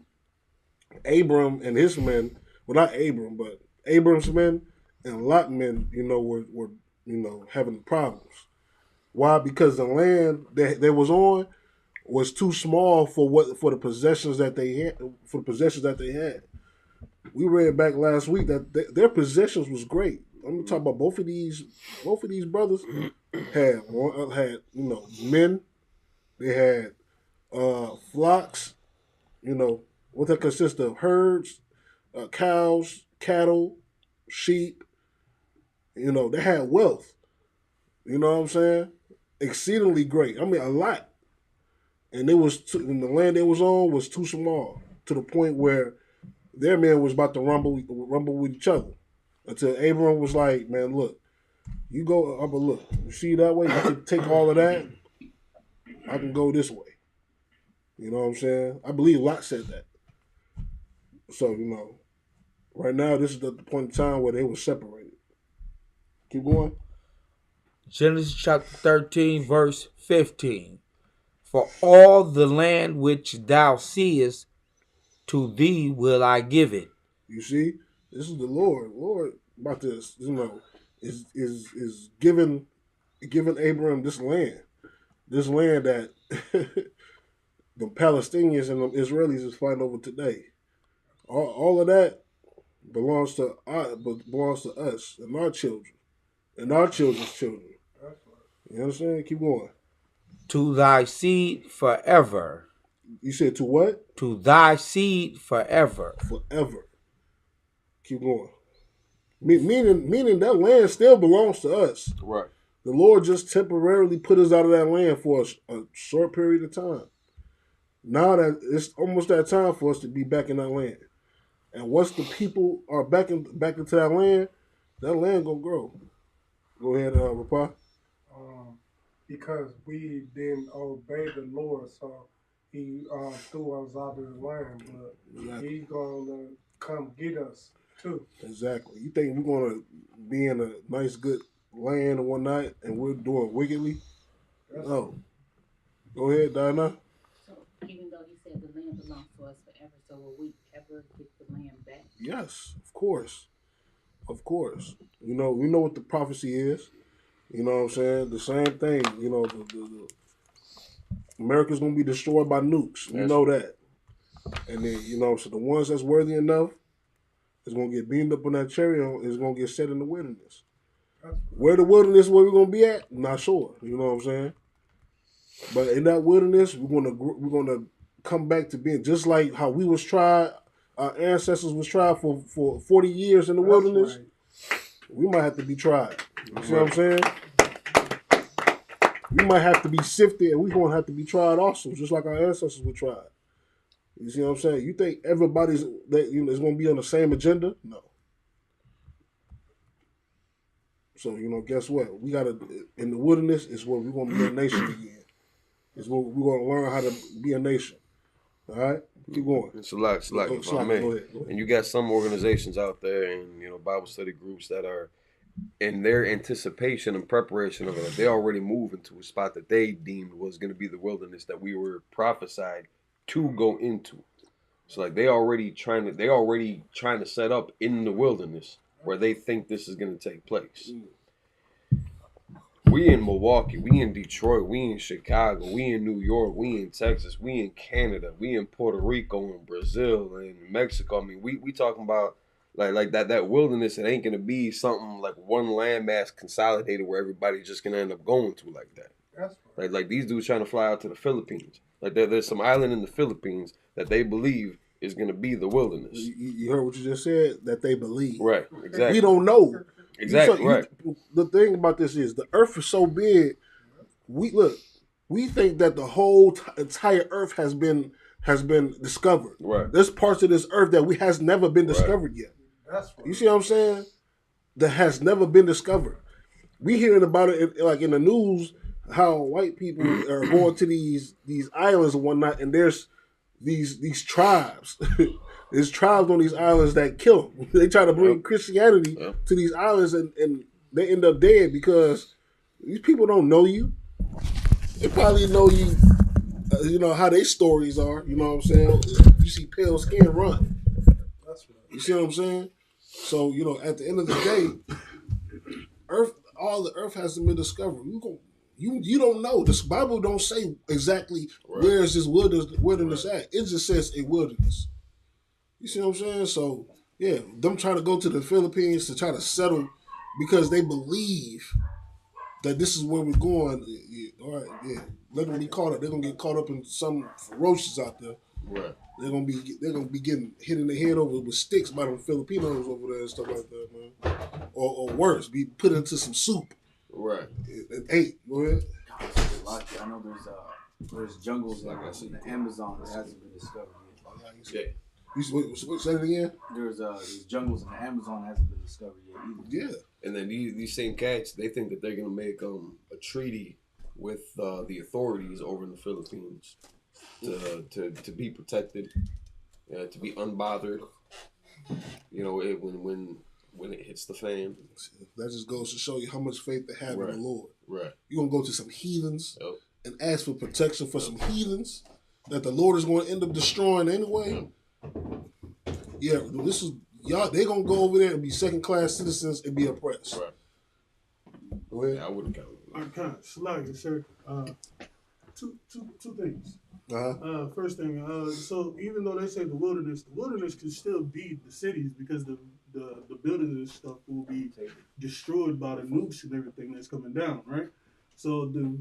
Abram and his men, well, not Abram, but Abram's men and Lot men, you know, were having problems. Why? Because the land that they was on was too small for the possessions that they had. We read back last week that their possessions was great. I'm gonna talk about both of these brothers had men. They had flocks. You know what that consists of: herds, cows, cattle, sheep. You know they had wealth. You know what I'm saying? Exceedingly great. I mean a lot. And and the land they was on was too small to the point where their men was about to rumble with each other. Until Abram was like, man, look, you go up, but look, you see that way, you can take all of that, I can go this way. You know what I'm saying? I believe Lot said that. So, you know, right now, this is the point in time where they were separated. Keep going. Genesis chapter 13, verse 15. For all the land which thou seest, to thee will I give it. You see, this is the Lord. Lord about this, you know, is giving Abraham this land that the Palestinians and the Israelis is fighting over today. All of that belongs to us and our children and our children's children. You understand? Keep going. To thy seed forever. You said to what? To thy seed forever. Forever. Keep going. Meaning that land still belongs to us. Right. The Lord just temporarily put us out of that land for a short period of time. Now that it's almost that time for us to be back in that land. And once the people are back into that land gonna grow. Go ahead, reply. Because we didn't obey the Lord, so he threw us out of the land. But Exactly. he's gonna come get us too. Exactly. You think we're gonna be in a nice, good land one night and we're doing wickedly? No. Go ahead, Dinah. So even though he said the land belongs to us forever, so will we ever get the land back? Yes, of course. Of course. You know, we know what the prophecy is. You know what I'm saying? The same thing. You know, the America's gonna be destroyed by nukes. We know that. And then, you know, so the ones that's worthy enough is gonna get beamed up on that chariot is gonna get set in the wilderness. Where the wilderness where we're gonna be at, I'm not sure. You know what I'm saying? But in that wilderness, we're gonna come back to being just like how we was tried. Our ancestors was tried for 40 years in the wilderness. Right. We might have to be tried. You see what I'm saying? We might have to be sifted, and we're gonna have to be tried also, just like our ancestors were tried. You see what I'm saying? You think everybody's is gonna be on the same agenda? No. So guess what? We gotta in the wilderness is where we're gonna be a nation again. Is where we're gonna learn how to be a nation. All right, keep going. It's a lot, go ahead. And you got some organizations out there and Bible study groups that are in their anticipation and preparation of it. They already move into a spot that they deemed was going to be the wilderness that we were prophesied to go into. So like they already trying to set up in the wilderness where they think this is going to take place. We in Milwaukee, we in Detroit, we in Chicago, we in New York, we in Texas, we in Canada, we in Puerto Rico and Brazil and Mexico. I mean, we talking about like that wilderness. It ain't gonna be something like one landmass consolidated where everybody's just gonna end up going to like that. That's right. Like these dudes trying to fly out to the Philippines. Like there's some island in the Philippines that they believe is gonna be the wilderness. You heard what you just said? That they believe. Right. Exactly. We don't know. Exactly. Right. The thing about this is the earth is so big. We think that the whole entire earth has been discovered. Right. There's parts of this earth that has never been discovered yet. That's right. You see what I'm saying? That has never been discovered. We hearing about it like in the news how white people are going to these islands and whatnot, and there's these tribes. There's tribes on these islands that kill them. They try to bring Christianity to these islands, and they end up dead because these people don't know you. They probably know you, how their stories are. You know what I'm saying? You see pale skin, run. That's right. You see what I'm saying? So, at the end of the day, all the earth hasn't been discovered. You don't know. This Bible don't say exactly where is this wilderness at. It just says a wilderness. You see what I'm saying? So, yeah, them trying to go to the Philippines to try to settle because they believe that this is where we're going. Yeah, all right, yeah. They're gonna be caught up. They're gonna get caught up in some ferocious out there. Right. They're gonna be getting hit in the head over with sticks by them Filipinos over there and stuff like that, man. Or worse, be put into some soup. Right. And ate. Go ahead. I know there's jungles in the Amazon that hasn't been discovered yet. Yeah. Say it again. There's jungles in the Amazon that hasn't been discovered yet either. Yeah. And then these same cats, they think that they're gonna make a treaty with the authorities over in the Philippines to be protected, to be unbothered. When it hits the fan. That just goes to show you how much faith they have in the Lord. Right. You're gonna go to some heathens and ask for protection for some heathens that the Lord is going to end up destroying anyway. Yeah, this is y'all. They're gonna go over there and be second-class citizens and be oppressed. Right. Go ahead. Yeah, I wouldn't count. I can't slag it, sir. Two things. First thing, so even though they say the wilderness can still be the cities because the buildings and stuff will be destroyed by the nukes and everything that's coming down, right? So the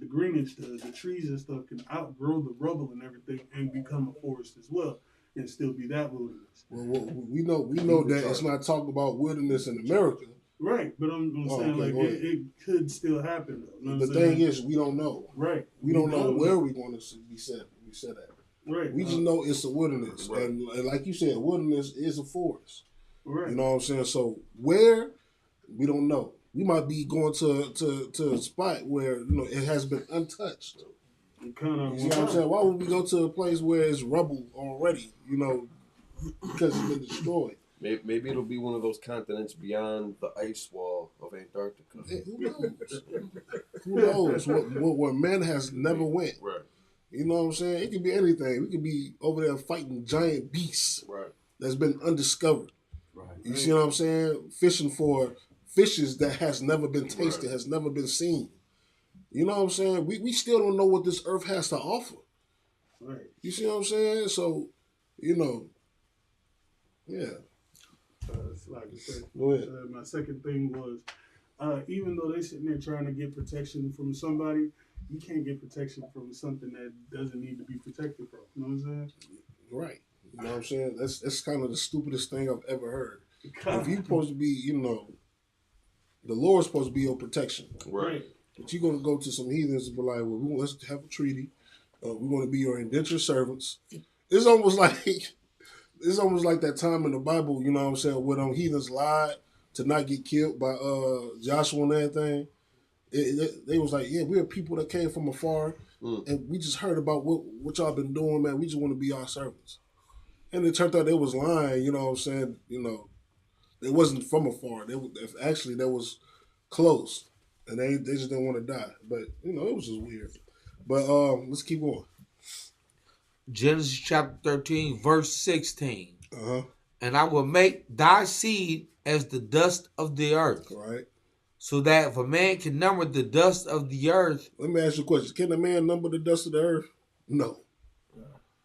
greenish, the trees and stuff can outgrow the rubble and everything and become a forest as well, and still be that wilderness. Well, we know that it's not talking about wilderness in America. Right, but I'm saying it could still happen though. The thing is, we don't know. Right, we don't know where we're going to be set at. Right, we just know it's a wilderness, and like you said, wilderness is a forest. Right, you know what I'm saying. So where we don't know. We might be going to a spot where it has been untouched. Kind of. You see what I'm saying? Why would we go to a place where it's rubble already? You know, because it's been destroyed. Maybe it'll be one of those continents beyond the ice wall of Antarctica. Hey, who knows? Who knows where man has never went? Right. You know what I'm saying? It could be anything. We could be over there fighting giant beasts that's been undiscovered. Right. You see what I'm saying? Fishing for fishes that has never been tasted, has never been seen. You know what I'm saying? We still don't know what this earth has to offer. Right. You see what I'm saying? So, you know, yeah. Like I said, Go ahead. my second thing was, even though they sitting there trying to get protection from somebody, you can't get protection from something that doesn't need to be protected from. You know what I'm saying? Right. You know what I'm saying? That's kind of the stupidest thing I've ever heard. If you're supposed to be, you know, the Lord's supposed to be your protection. Right. But you're going to go to some heathens and be like, well, let's have a treaty. We're going to be your indentured servants. It's almost like that time in the Bible, you know what I'm saying, where them heathens lied to not get killed by Joshua and everything. They was like, yeah, we're people that came from afar, and we just heard about what y'all been doing, man. We just want to be our servants. And it turned out they was lying, you know what I'm saying? You know, they wasn't from afar. They was close, and they just didn't want to die. But, you know, it was just weird. But let's keep going. Genesis chapter 13, verse 16. Uh-huh. And I will make thy seed as the dust of the earth. Right. So that if a man can number the dust of the earth. Let me ask you a question. Can a man number the dust of the earth? No.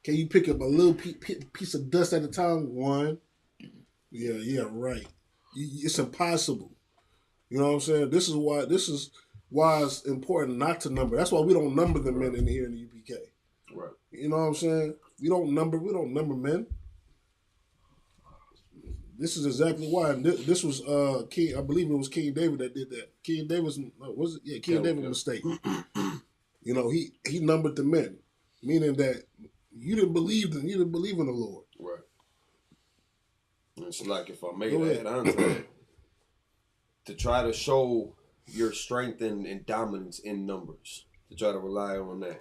Can you pick up a little piece of dust at a time? One. Yeah, right. It's impossible. You know what I'm saying? This is why it's important not to number. That's why we don't number the men in here in the UPK. Right. You know what I'm saying? We don't number men. This is exactly why. This was King. I believe it was King David that did that. King David's was it? Yeah, King David's mistake. You know, he numbered the men, meaning that you didn't believe in the Lord. Right. It's like, if I may add on to that, to try to show your strength and dominance in numbers, to try to rely on that.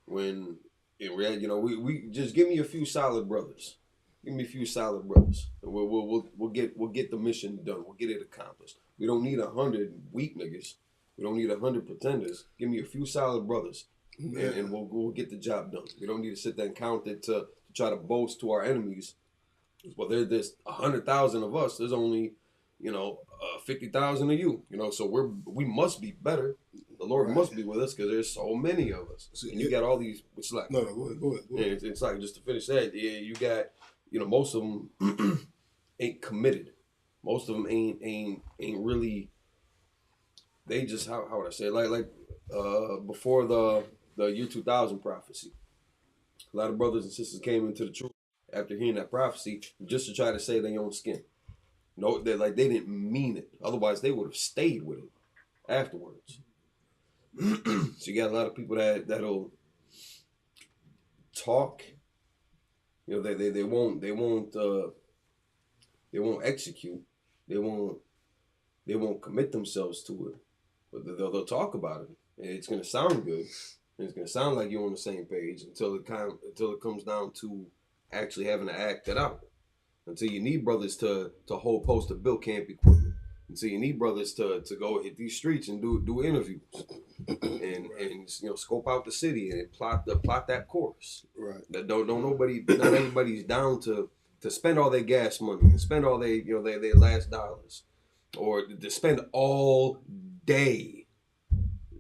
When in reality, you know, we just give me a few solid brothers. Give me a few solid brothers, and we'll get the mission done. We'll get it accomplished. We don't need 100 weak niggas. We don't need 100 pretenders. Give me a few solid brothers, and we'll get the job done. We don't need to sit there and count it to try to boast to our enemies. Well, there's 100,000 of us. There's only 50,000 of you. You know, so we must be better. The Lord must be with us because there's so many of us. And you got all these. It's like go ahead. It's like, just to finish that. Yeah, you got. You know, most of them ain't committed. Most of them ain't really. They just how would I say it? like before the year 2000 prophecy, a lot of brothers and sisters came into the truth after hearing that prophecy just to try to save their own skin. No, they didn't mean it. Otherwise, they would have stayed with it afterwards. So you got a lot of people that'll talk. You know, they won't execute. They won't commit themselves to it. But they'll talk about it, and it's gonna sound good. And it's gonna sound like you're on the same page until it comes down to actually having to act it out. Until you need brothers to hold post to build camp equipment. Until you need brothers to go hit these streets and do interviews, and scope out the city and plot that course. Right. That not everybody's down to spend all their gas money and spend all their last dollars, or to spend all day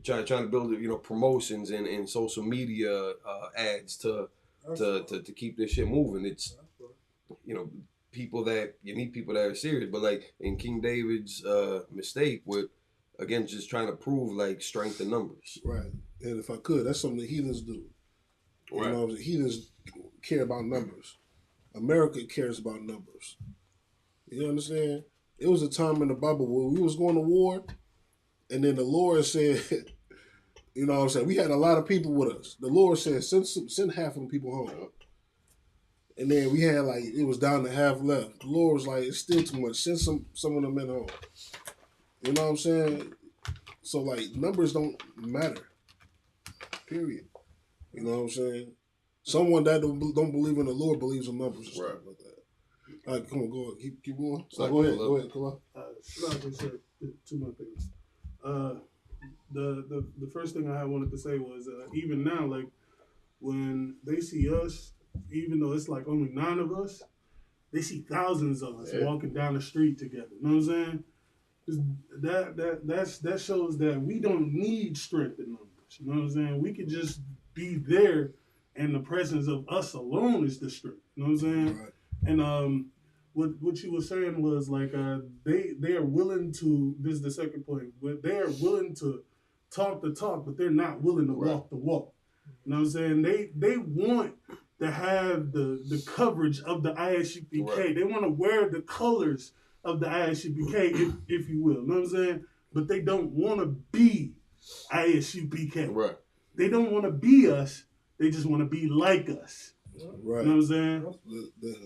trying to build promotions and social media ads to keep this shit moving. It's people that are serious, but like in King David's mistake with, again, just trying to prove like strength in numbers. Right. And if I could, that's something the heathens do. Right. You know, the heathens care about numbers. America cares about numbers. You understand? It was a time in the Bible where we was going to war, and then the Lord said, you know what I'm saying, we had a lot of people with us. The Lord said, send half of the people home. And then we had it was down to half left. The Lord was like, it's still too much. Send some of them men home. You know what I'm saying? So numbers don't matter. Period. You know what I'm saying? Someone that don't believe in the Lord believes in numbers and stuff like that. All right, come on, go ahead. Keep going. So go ahead, come on. Like I said, two more things. The first thing I wanted to say was even now, like when they see us, even though it's like only 9 of us, they see thousands of us walking down the street together. You know what I'm saying? That shows that we don't need strength in numbers. You know what I'm saying? We could just be there, and the presence of us alone is the strength. You know what I'm saying? Right. And what you were saying was like they are willing to. This is the second point. But they are willing to talk the talk, but they're not willing to walk the walk. You know what I'm saying? They want to have the coverage of the ISUPK. Right. They want to wear the colors of the ISUPK, if you will. You know what I'm saying? But they don't want to be ISUPK. Right. They don't want to be us. They just want to be like us. Right. You know what I'm saying?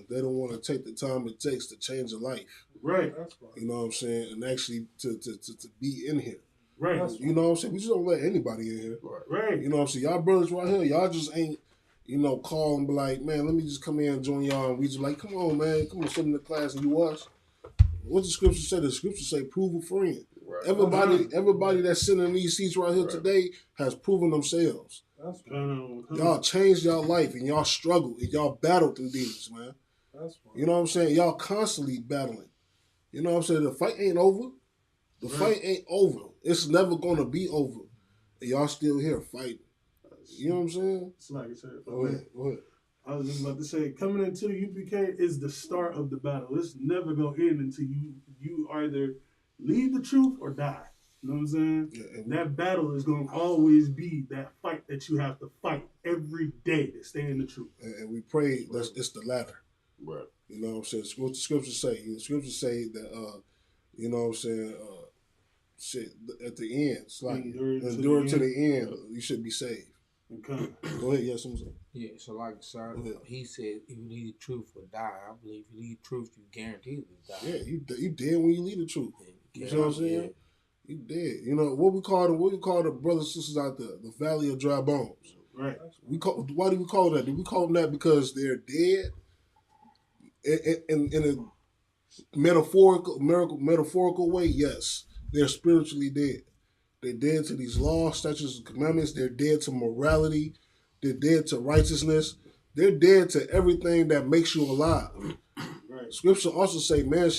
They don't want to take the time it takes to change a life. Right. You know what I'm saying? And actually to be in here. Right. You know what I'm saying? We just don't let anybody in here. Right. You know what I'm saying? Y'all brothers right here, y'all just ain't, call and be like, man, let me just come in and join y'all. And we just like, come on, man. Come on, sit in the class and you watch. What the scripture say? The scripture say, prove a friend. Right. Everybody that's sitting in these seats right here today has proven themselves. Y'all changed y'all life and y'all struggled and y'all battled through these, man. You know what I'm saying? Y'all constantly battling. You know what I'm saying? The fight ain't over. The fight ain't over. It's never gonna be over. And y'all still here fighting. You know what I'm saying? It's like I said. Go ahead. I was just about to say, coming into the UPK is the start of the battle. It's never gonna end until you either leave the truth or die. You know what I'm saying? Yeah, that battle is gonna always be that fight that you have to fight every day to stay in the truth. And we pray that it's the latter. Right. You know what I'm saying? What the scriptures say. The scriptures say that you know what I'm saying, shit, at the end, it's like endure to the end, you should be saved. Okay. Go ahead, yes, I'm saying. Yeah, so like sir, he said, if you leave the truth or die, I believe if you leave the truth, you guaranteed to die. Yeah, you dead when you leave the truth. You know what I'm saying? Yeah. You dead. You know what we call the brothers and sisters out there, the valley of dry bones. Right. Why do we call that? Do we call them that because they're dead? In a metaphorical way, yes. They're spiritually dead. They're dead to these laws, statutes, and commandments. They're dead to morality. They're dead to righteousness. They're dead to everything that makes you alive. Right. Scripture also say man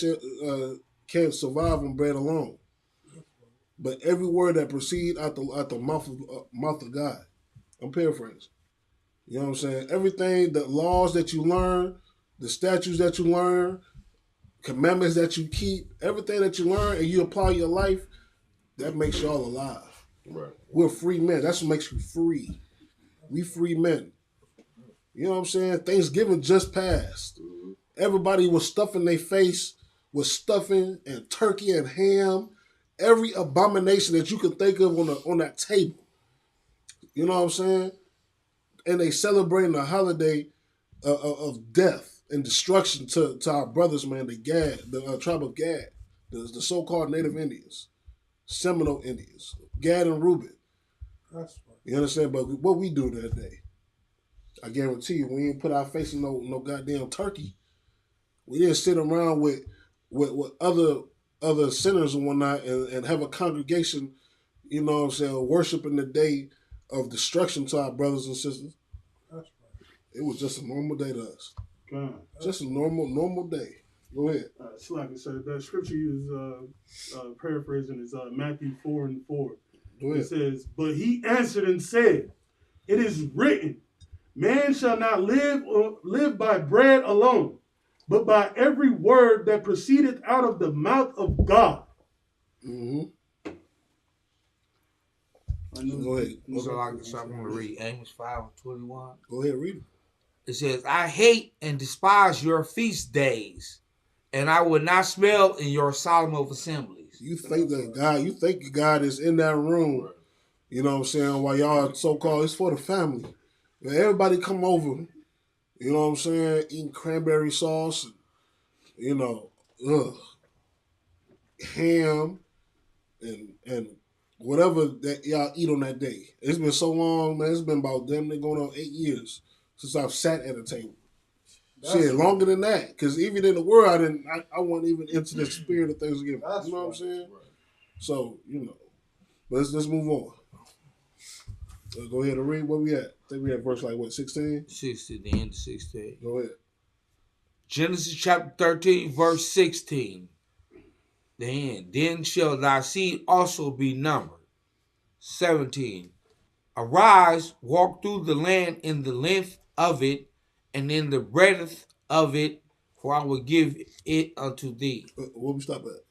can't survive on bread alone, but every word that proceeds out the mouth of God. I'm paraphrasing. You know what I'm saying? Everything, the laws that you learn, the statutes that you learn, commandments that you keep, everything that you learn and you apply your life, that makes y'all alive. Right. We're free men. That's what makes you free. We free men. You know what I'm saying? Thanksgiving just passed. Mm-hmm. Everybody was stuffing their face with stuffing and turkey and ham, every abomination that you could think of on that table. You know what I'm saying? And they celebrating the holiday of death and destruction to our brothers, man, the tribe of Gad, the so-called Native Indians, Seminole Indians, Gad and Reuben. That's right. You understand? But what we do that day, I guarantee you, we ain't put our face in no goddamn turkey. We didn't sit around with other sinners and whatnot and have a congregation, you know what I'm saying, worshiping the day of destruction to our brothers and sisters. That's right. It was just a normal day to us. God. Just a normal day. Go ahead. So like I said, that scripture you was paraphrasing is Matthew 4:4. Go ahead. It says, but he answered and said, it is written, man shall not live by bread alone, but by every word that proceedeth out of the mouth of God. Mm-hmm. Go ahead. So like I want to read Amos 5:21. Go ahead, read it. It says, I hate and despise your feast days, and I will not smell in your solemn assemblies. You think God is in that room, you know what I'm saying, while y'all so-called, it's for the family. When everybody come over, you know what I'm saying, eating cranberry sauce, and, you know, ham, and whatever that y'all eat on that day. It's been so long, man. It's been about damn near going on 8 years since I've sat at a table. Shit, longer than that. Because even in the world, I wasn't even into the spirit of Thanksgiving. You know what I'm saying? Right. So, but let's move on. Go ahead and read where we at. I think we at verse 16? 16, the end of 16. Go ahead. Genesis chapter 13, verse 16. The end. Then shall thy seed also be numbered. 17. Arise, walk through the land in the length of it, and in the breadth of it, for I will give it unto thee. Where we stop at?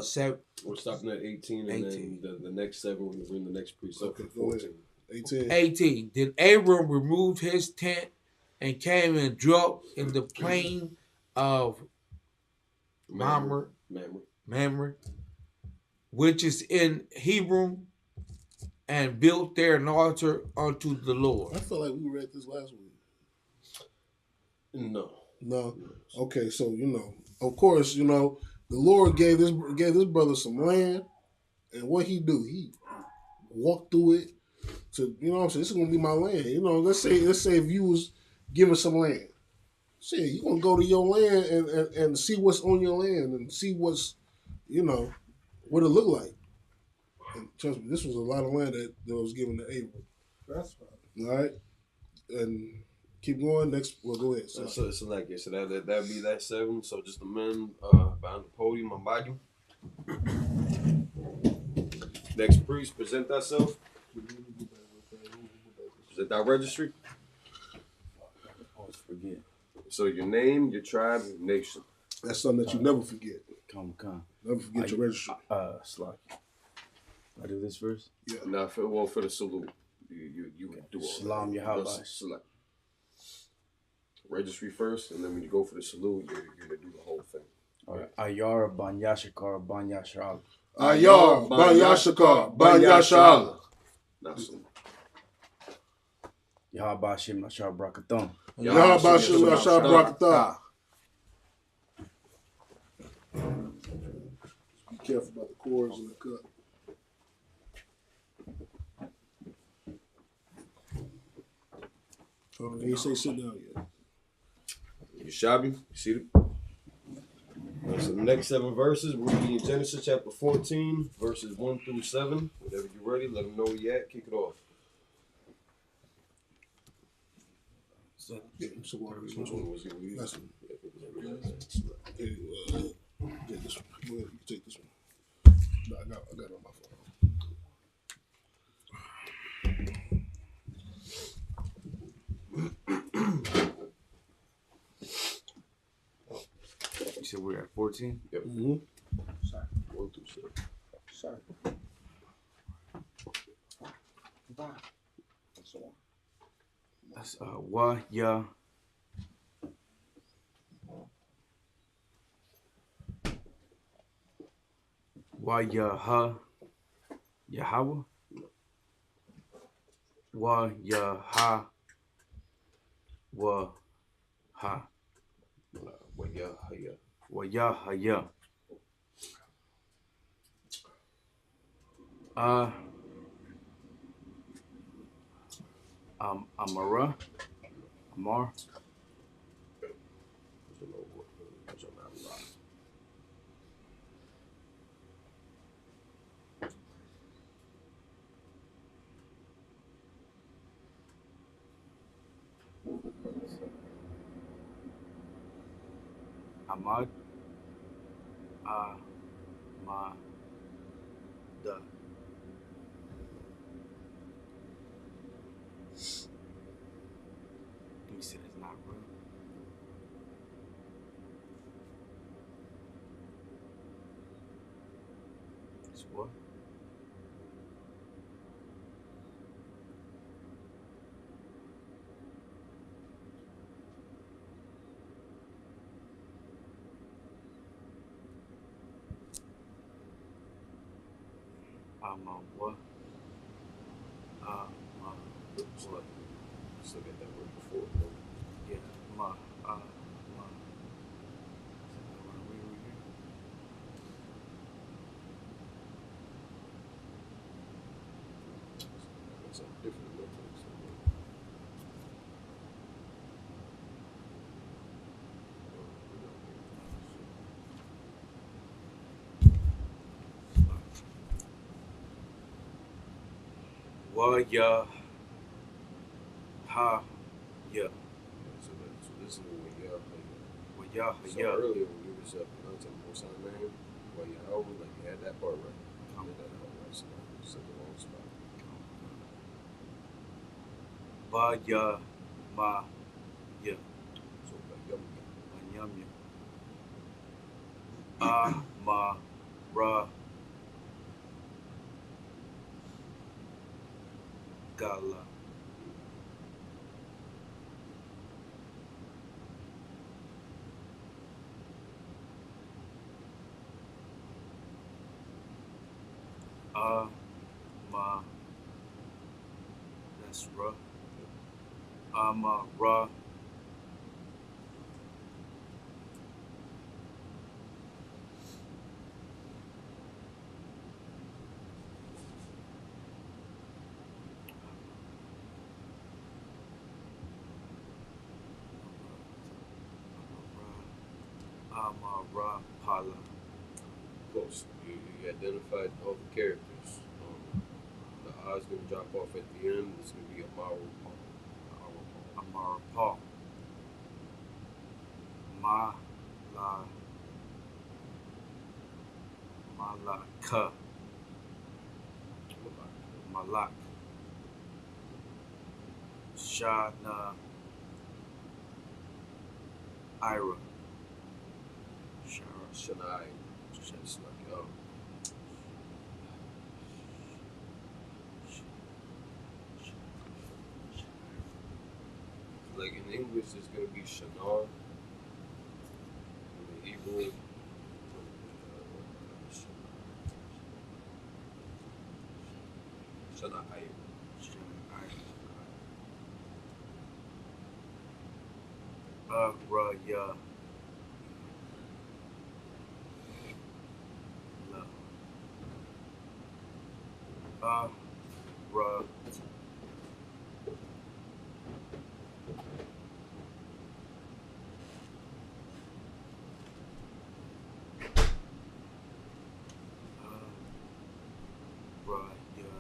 7. We're stopping at 18, and 18. Then the next 7, we're in the next precept. Okay, 14. 18. Then Abram removed his tent and came and dwelt in the plain of Mamre, which is in Hebron, and built there an altar unto the Lord. I feel like we read this last week. No. Okay, so of course, the Lord gave this brother some land, and what he do? He walked through it to, what I'm saying, this is gonna be my land. Let's say if you was given some land. Shit, you gonna go to your land and see what's on your land and see what's, what it look like. And trust me, this was a lot of land that was given to Abram. That's right. All right, and keep going. Next, well, go ahead. So that'd be that 7. So just the men behind the podium and by you. Next priest, present thyself. Present thy registry. Always forget. So your name, your tribe, your nation. That's something that you never forget. Come. Never forget your registry. Slack. I do this first? Yeah. Now, for the salute, you would do all Salam Yahweh. Registry first, and then when you go for the salute, you're gonna do the whole thing. All right. Ayar ban Yashakar ban Yashar. Ayar ban Yashakar ban Yashar. Now salute. Yahabashim Nashar Brakathon. Yahabashim Nashar Brakathon. Be careful about the cords and the cut. He ain't say sit down yet. You shabby? You see it? So the next 7 verses, we're going to be in Genesis chapter 14, verses 1 through 7. Whenever you're ready, let them know where you at. Kick it off. So which one was it? That's one. Yeah, this one. Go ahead, you can take this one. No, I got it on my phone. You said we're at 14? Yep. Mm-hmm. Sorry. 1 through 7. Sorry. That's Wa Ya. Wa Ya Yahweh. Wa Ya Wa Ha. Wa Ya. Amar. Ahmad. Da. You said it's not real. It's what? What? What? Still get that word before. Yeah, ma. Wa ya ha ya. So this is what we got. Wa ya ha So ya. earlier when you was pronouncing the Most High name, well, yeah, I was like you had that part right. You had that part right. So it's in the wrong spot. Ba ya ma ya. So yum Ba yum ya. Ah ma ra gala. Ah ma. That's ra. Ah ma ra. Amara Pala. close. You identified all the characters. The I's gonna drop off at the end. It's gonna be Amaru Paul. Amara Paul. Ma la Malaka. Malak. Shana Ira. Shania. It's like, like in English, it's gonna be Shanar. In the Hebrew, Shania. Raya. La. Ra. Raya.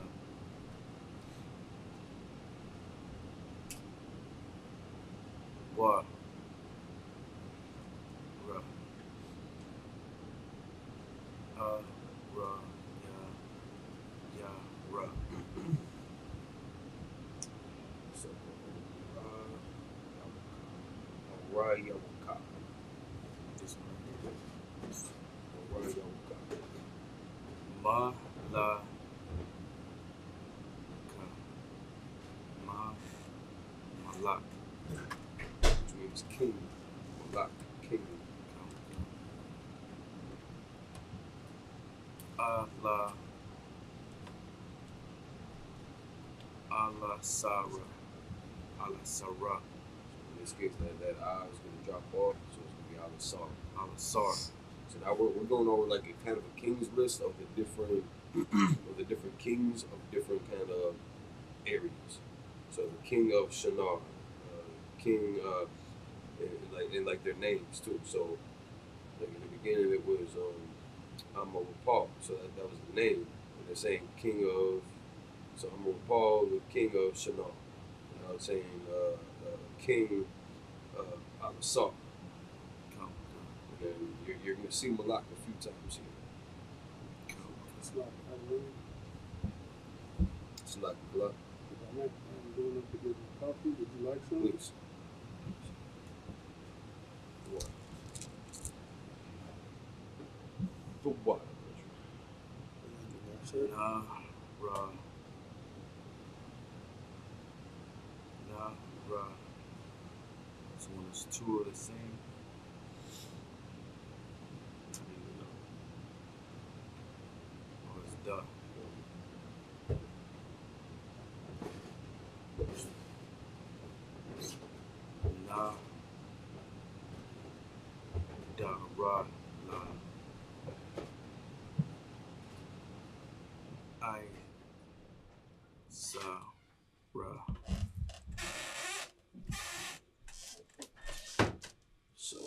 Wa. Ra. Ra. Ya. Ra. So, Rayawaka. This one. Rayawaka. Ma la. Ka. Ma. Malak. Which means king. Malak, king. Allah. Allah Sarah. Allah Sarah. In this case, that I is going to drop off, so it's going to be Al-Asar. Allah Sarah. So now we're going over like a kind of a king's list of the different kings of different kind of areas. So the king of Shinar, king, and like their names too. So like in the beginning it was Amon Paul, so that was the name. And they're saying king of, so Amon Paul, the king of Shinar. And I was saying king Al-Asar. And you're going to see Malak a few times here. It's like It's like Malak. I'm going up to get coffee. Would you like some? Please. What? For what? Na. Ra. Na. Ra. So when it's two of the same. Or it's da. Na. Da. Ra. La. I. Sa. Ra. So,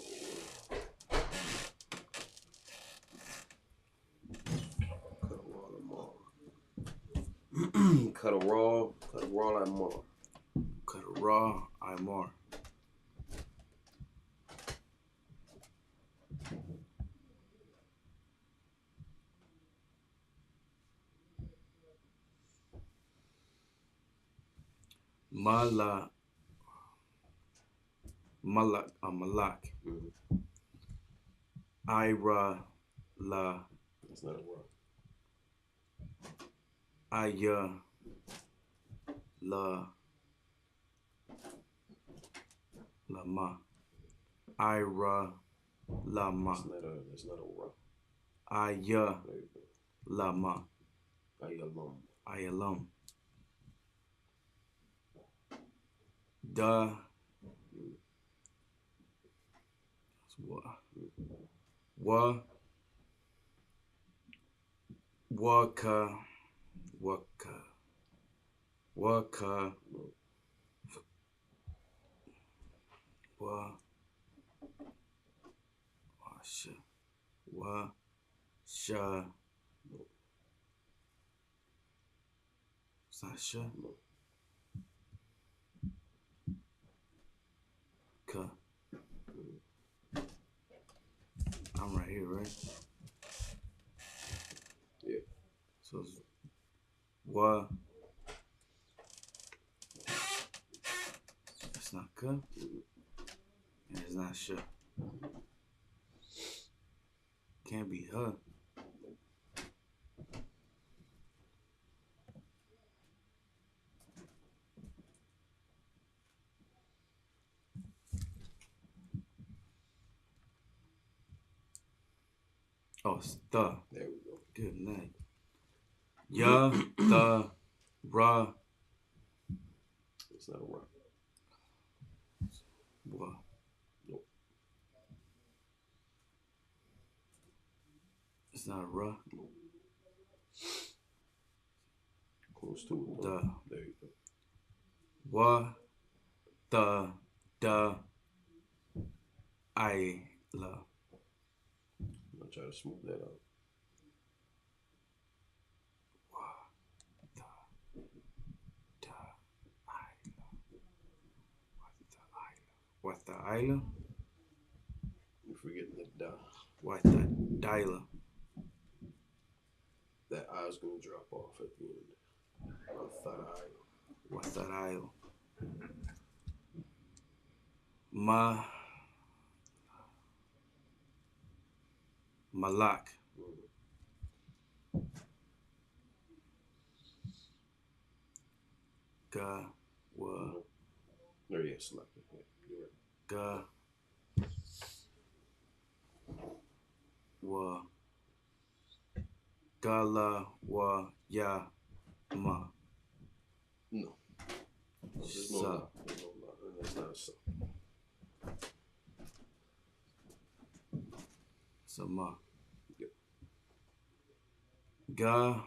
cut all them off. Cut a raw like more. Cut a raw, I more. Malak. Malak. Ira la. That's not a raw. Aya la. Lama. Ira lama. That's not a raw. Aya lama. Ayalum. Ayalum. Da. Wa. Waka. Waka. Waka. Wa. Washa. Wa. Sha. Sasha. Ka. I'm right here, right? Yeah. So it's wa. It's not ka. And it's not sha. Can't be her. Oh, it's the. There we go. Good night. Ya, the, ra. It's not a raw. Wa. Nope. It's not a ra. Nope. Close to it. The. There you go. Wa, the, da, I, la. I'm gonna try to smooth that out. What the isla? You're forgetting the da. What the diala? That I's gonna drop off at the end. What that isle? Ma. Malak. Ga. Wa. There, yeah, select it. Yeah, you're right. Ga. Wa. Gala. Wa. Ya. Ma. No. There's no Sa. la. There's no la. That's not a sa. Sama. Yep. Ga.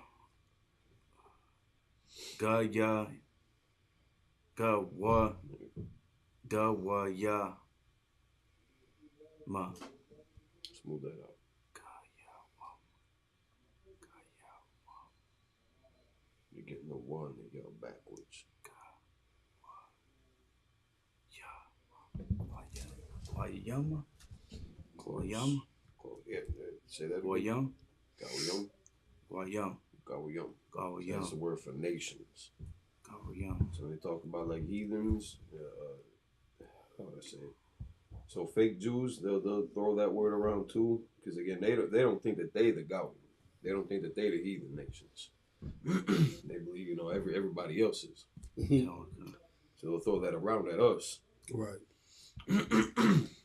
Ga ya. Ga wa. Ga wa ya. Ma. Smooth that out. Ga ya wa. Ga ya wa. You're getting the one and go backwards. Ga wa ya. Wa ya. Wa yama. Wa yama. Yeah, say that Wa again. yam. Gawayum. Wa yam. Gawayum. Ga wa That's yam. the word for nations. Ga wa yam. So they talk about like heathens. How would I say it? So fake Jews, they'll throw that word around too, because again they don't think that they the Gawayim. They don't think that they the heathen nations. They believe everybody else is. So they'll throw that around at us. Right.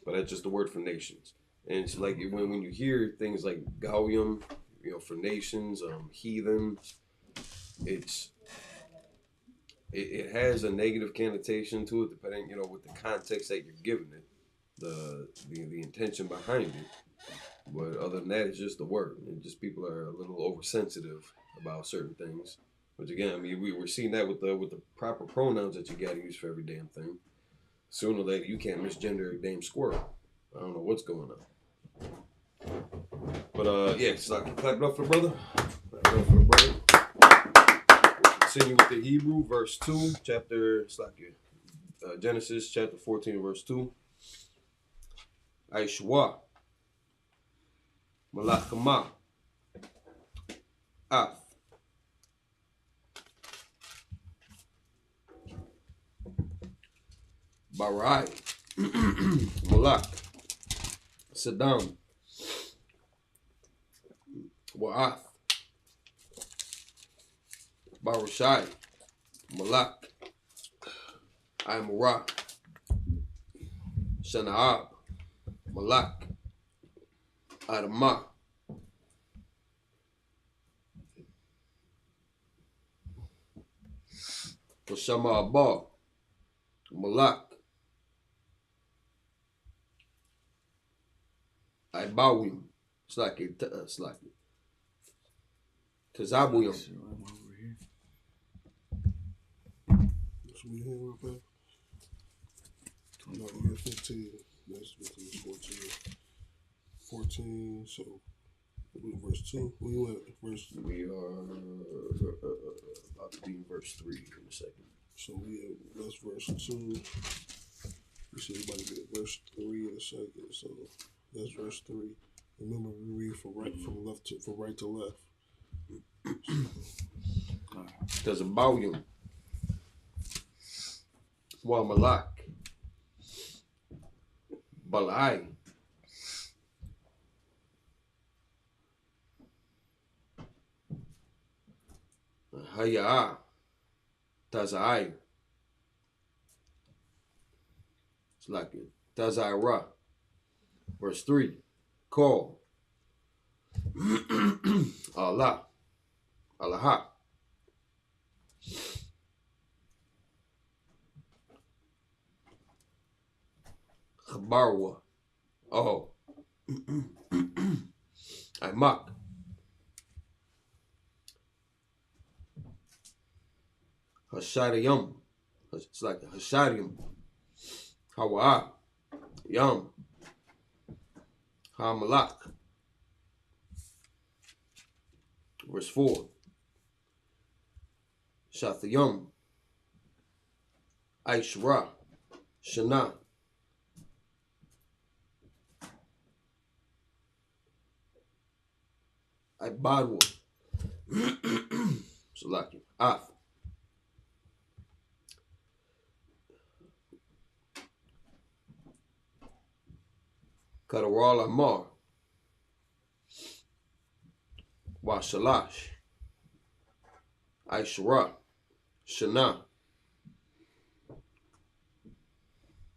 But that's just the word for nations. And it's like when you hear things like Gawayim, for nations, heathen, it has a negative connotation to it, depending, with the context that you're giving it, the intention behind it. But other than that, it's just the word. And just people are a little oversensitive about certain things. Which again, I mean, we're seeing that with the proper pronouns that you gotta use for every damn thing. Sooner or later, you can't misgender a damn squirrel. I don't know what's going on. But yeah, so I can clap it up for the brother. Clap it up for the brother. Continue with the Hebrew, verse 2, Genesis chapter 14, verse 2. Aishwa, Malachama, Af. Barai, Malak, Saddam, Wa'ath, Barushai, Malak, Imara, Shanaab, Malak, Adamah, Kashama Abba, Malak, Ibawim, Tazabuyim, That's what we hear real quick. No, yeah, 15. That's 14. 14, so verse 2. Where you at? Verse. We are about to be in verse 3 in a second. So that's verse 2. You said you're about to be at verse 3 in a second. So that's verse 3. Remember, we read from right to left. Tazabuyim, Wa Malak, Balai, Hayah, Tazai, it's like it. Tazaira, verse 3. Call, Allah, Allah, Khabarwa, oh, Imak, Hashadiyum, it's like Hashadiyum, Hawa, Yum, Hamalak, verse 4. Shathayum, Aishra, Shana, Ibadwa, Salaki, Af, Kadaral Amar, Washalash, Aishra, Shana,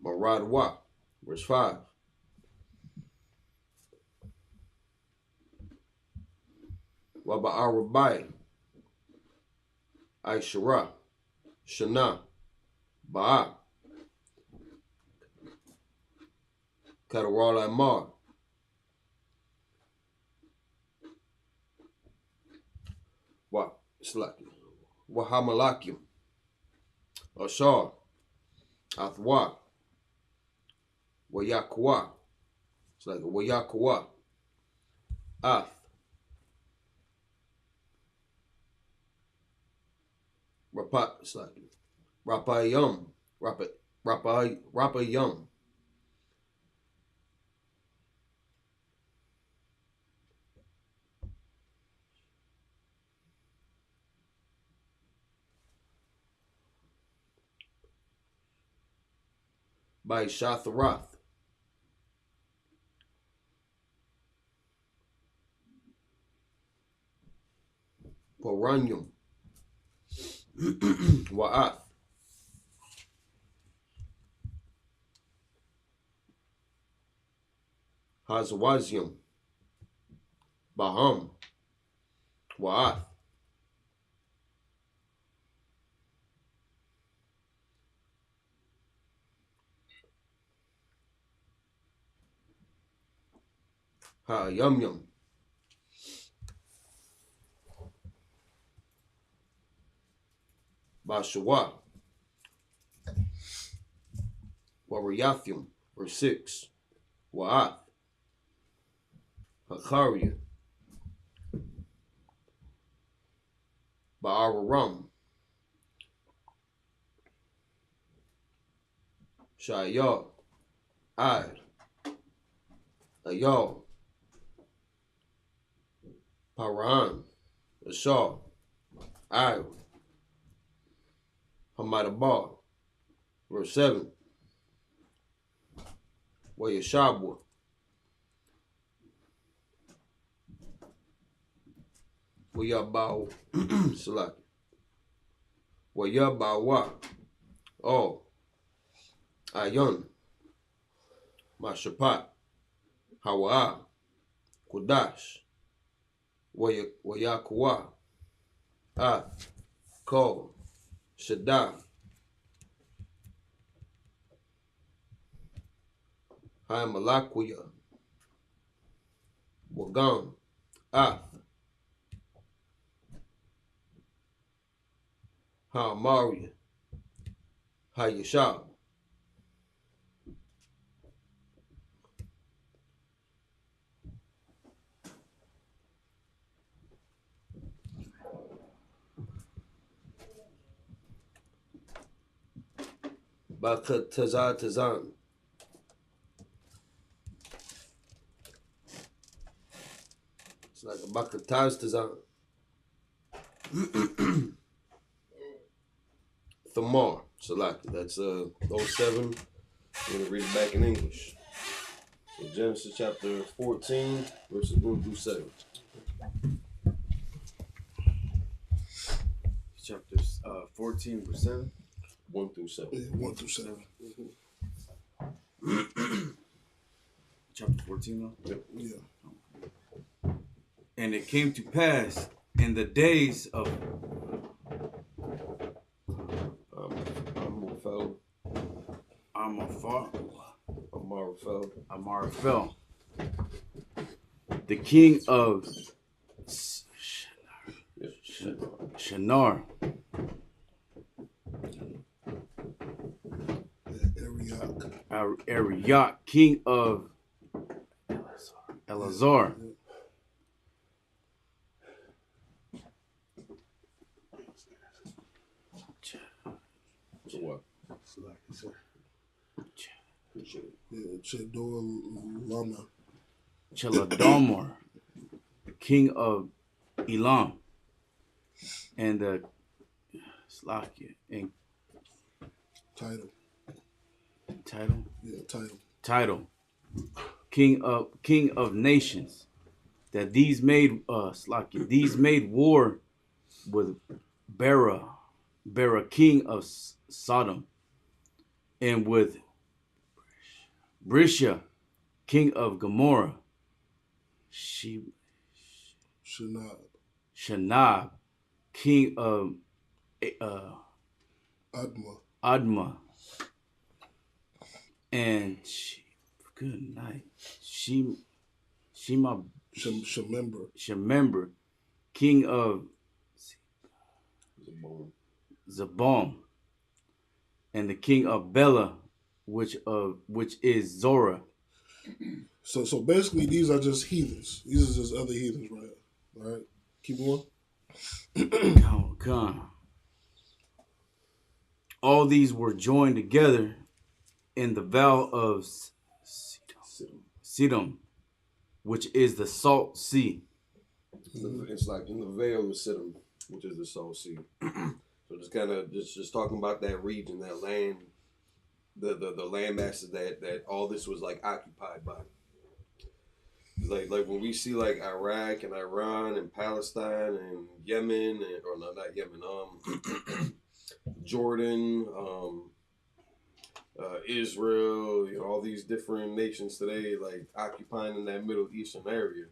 Maradwa, verse 5. Waba'arabai, Aishra, Shana, Ba'a, Kadaral Amar, Wahamalakim, Ashar, Athwa, Wayakwa, it's like Wayakwa, Ath, Rapat, it's like Rapayum, Rapayum, by Shatharath, Poranyum, Wa'ath, Hazawazium, Baham, Wa'ath, Ha'yamyam, Bashawa, Warayathim, verse 6. Wa'ath, Hakaria, Ba'araram, Shayal, Ad, Ayal, Paran, Ashal, Io, Hamadabal. Verse 7. Wayashabwa. Wayabao Salaki. Wayabawa. Oh. Ayon. Mashapat. Hawa. Kudash. Wayakuwa. Ko. Shaddai. Haimalakwia. Wagam. Ha'amaria. Hayashab. Bakatazan. It's like a Bakataz Tazan. Thamar, Salaki. That's 07. I'm going to read it back in English. So Genesis chapter 14, verses 1 through 7. Chapter 14, verse 7. 1 through 7. Yeah, 1 through 7. Chapter 14, though? Yep. Yeah. And it came to pass in the days of Amarphel, the king of Shinar, Arioch, king of Elazar, So what? Yeah, Chedor Lama. Cheladomor, king of Elam, and the Slakia and Title. Yeah, title. Title, king of nations. That these made Slakia. These made war with Bera, king of Sodom, and with Brisha, king of Gomorrah, Shanab, king of Adma, and good night, Shemember, king of Zabom, and the king of Bela, which is Zora. So basically, these are just heathens. These are just other heathens, right? All right, keep going. Come. All these were joined together in the vale of Sidom, which is the Salt Sea. It's like in the Vale of Siddim, which is the Salt Sea. So just kind of just talking about that region, that land, the land masses that all this was like occupied by. Like when we see like Iraq and Iran and Palestine and Yemen or no, not Yemen, Jordan, Israel, all these different nations today, like occupying in that Middle Eastern area.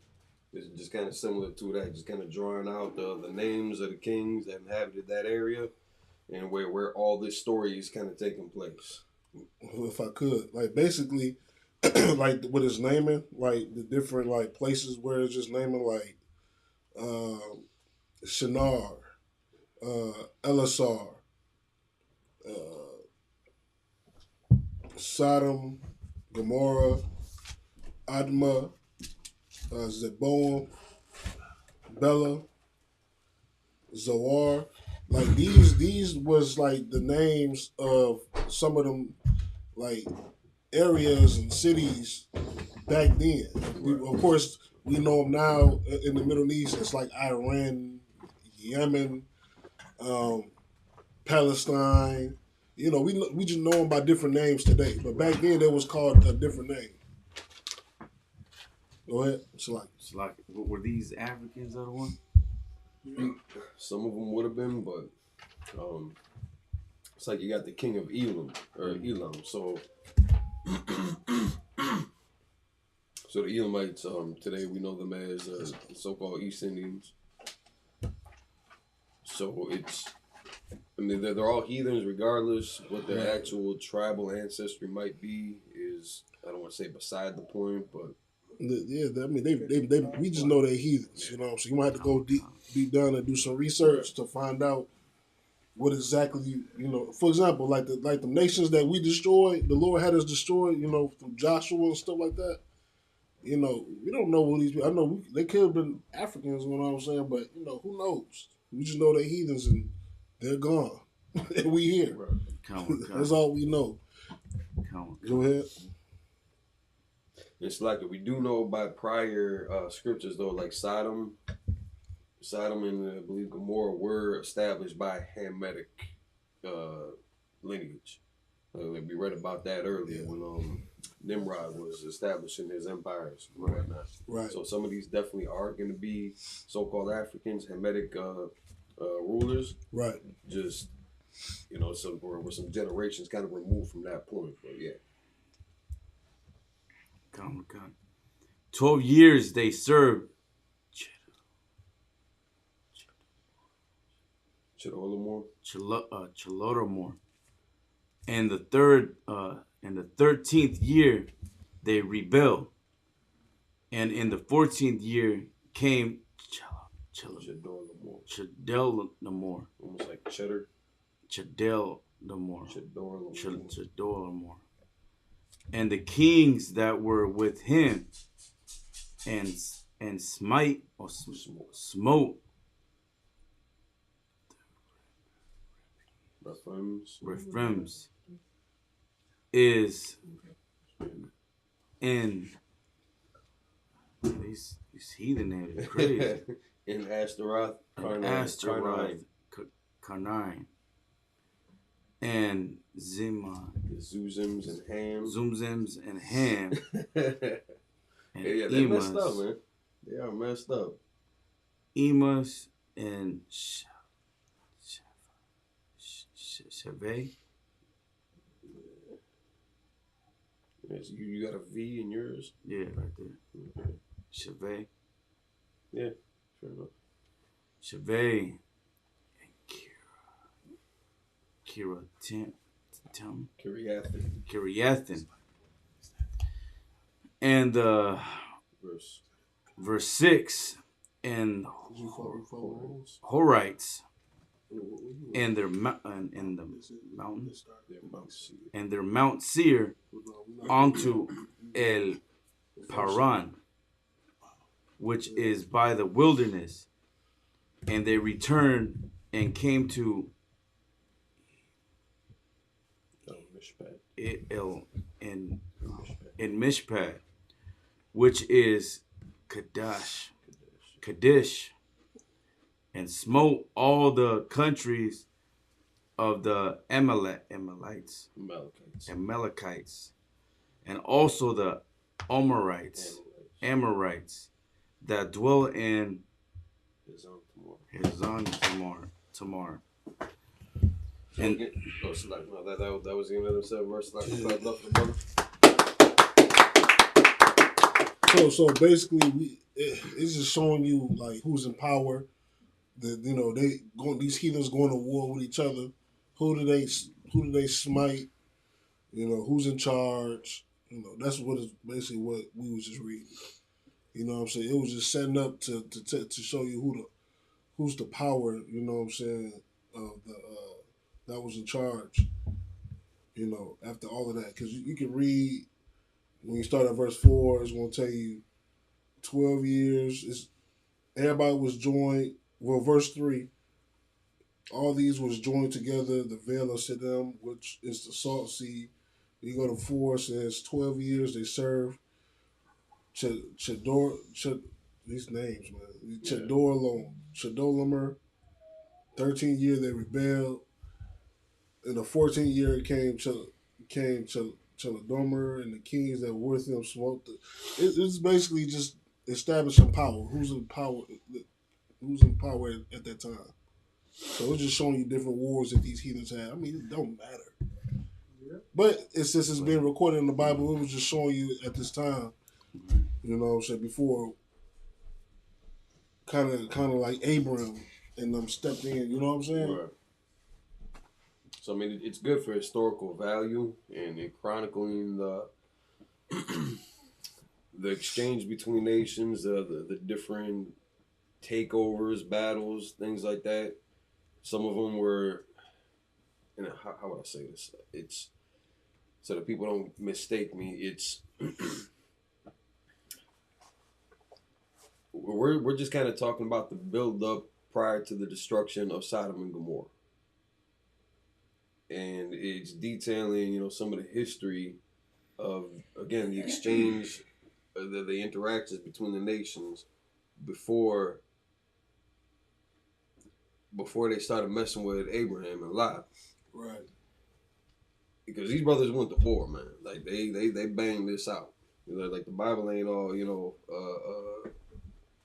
It's just kind of similar to that, just kind of drawing out the names of the kings that inhabited that area and where all this story is kind of taking place. If I could, like basically, like what it's naming, like the different like places where it's just naming, like Shinar, Elasar, Sodom, Gomorrah, Admah, Zeboam, Bela, Zoar. Like these was like the names of some of them like areas and cities back then. Of course, we know them now in the Middle East. It's like Iran, Yemen, Palestine. You know, we just know them by different names today. But back then, it was called a different name. Go ahead. It's like were these Africans that one? Some of them would have been, but it's like you got the king of Elam or Elam. So, so the Elamites today we know them as so-called East Indians. So I mean they're all heathens regardless. What their actual tribal ancestry might be is, I don't want to say beside the point, but yeah. I mean they we just know they're heathens. You know, so you might have to go deep down and do some research to find out what exactly you know. For example, like the nations that we destroyed, the Lord had us destroy. You know, from Joshua and stuff like that. You know, we don't know who these people. I know they could have been Africans. You know what I'm saying? But you know, who knows? We just know they're heathens and they're gone, and we here. That's all we know. Go ahead. It's like we do know by prior scriptures though, like Sodom and I believe Gomorrah were established by Hamitic lineage. We read about that earlier when Nimrod was establishing his empires and whatnot. Right. So some of these definitely are going to be so-called Africans, Hamitic rulers. Right. Just, you know, we're some generations kind of removed from that point. But yeah. 12 years they served Cholodomor. And the 13th year they rebelled. And in the 14th year came Chedorlaomer. Almost like cheddar. Chedorlaomer. And the kings that were with him and smote Rephims is in these heathen names are crazy. In Ashtaroth, Karnaim, and Zimah, Zuzims and Ham, and yeah, they're messed up, man. They are messed up. Emus and Shaveh. Yes, you got a V in yours? Yeah, right there. Okay. Shaveh. Yeah, fair enough. Shaveh and Kiriathin. And verse 6, and Horites and their mountains and their Mount Seir onto El Paran, which is by the wilderness, and they returned and came to in Mishpat, which is Kadesh, and smote all the countries of the Amalekites, and also the Amorites that dwell in Hezon Tamar. And that was the end of the 7 verses. So basically, it's just showing you like who's in power. That these heathens going to war with each other. Who do they smite? You know, who's in charge? You know, that's what is basically what we was just reading. You know what I'm saying? It was just setting up to show you who's the power. You know what I'm saying? That was in charge. You know, after all of that, because you can read when you start at verse 4, it's going to tell you 12 years. Everybody was joined. Well, verse 3, all these was joined together, the veil of Siddim, which is the Salt Sea, You go to 4, it says 12 years they served these names, man. Chedorlaomer. 13 year they rebelled. In the 14th year it came Cheladomer, and the kings that were with him smote. It's basically just establishing power. Who's in power? Who's in power at that time? So it's just showing you different wars that these heathens had. I mean, it don't matter. But since it's being recorded in the Bible, it was just showing you at this time. You know what I'm saying? Before, kind of like Abraham and them stepped in. You know what I'm saying? Right. So I mean, it's good for historical value and in chronicling the exchange between nations, the different takeovers, battles, things like that. Some of them were, how would I say this? It's so that people don't mistake me. It's we're just kind of talking about the build up prior to the destruction of Sodom and Gomorrah, and it's detailing some of the history of, again, the exchange, the interactions between the nations before they started messing with Abraham and Lot. Right. Because these brothers went to war, man. Like they banged this out. Like the Bible ain't all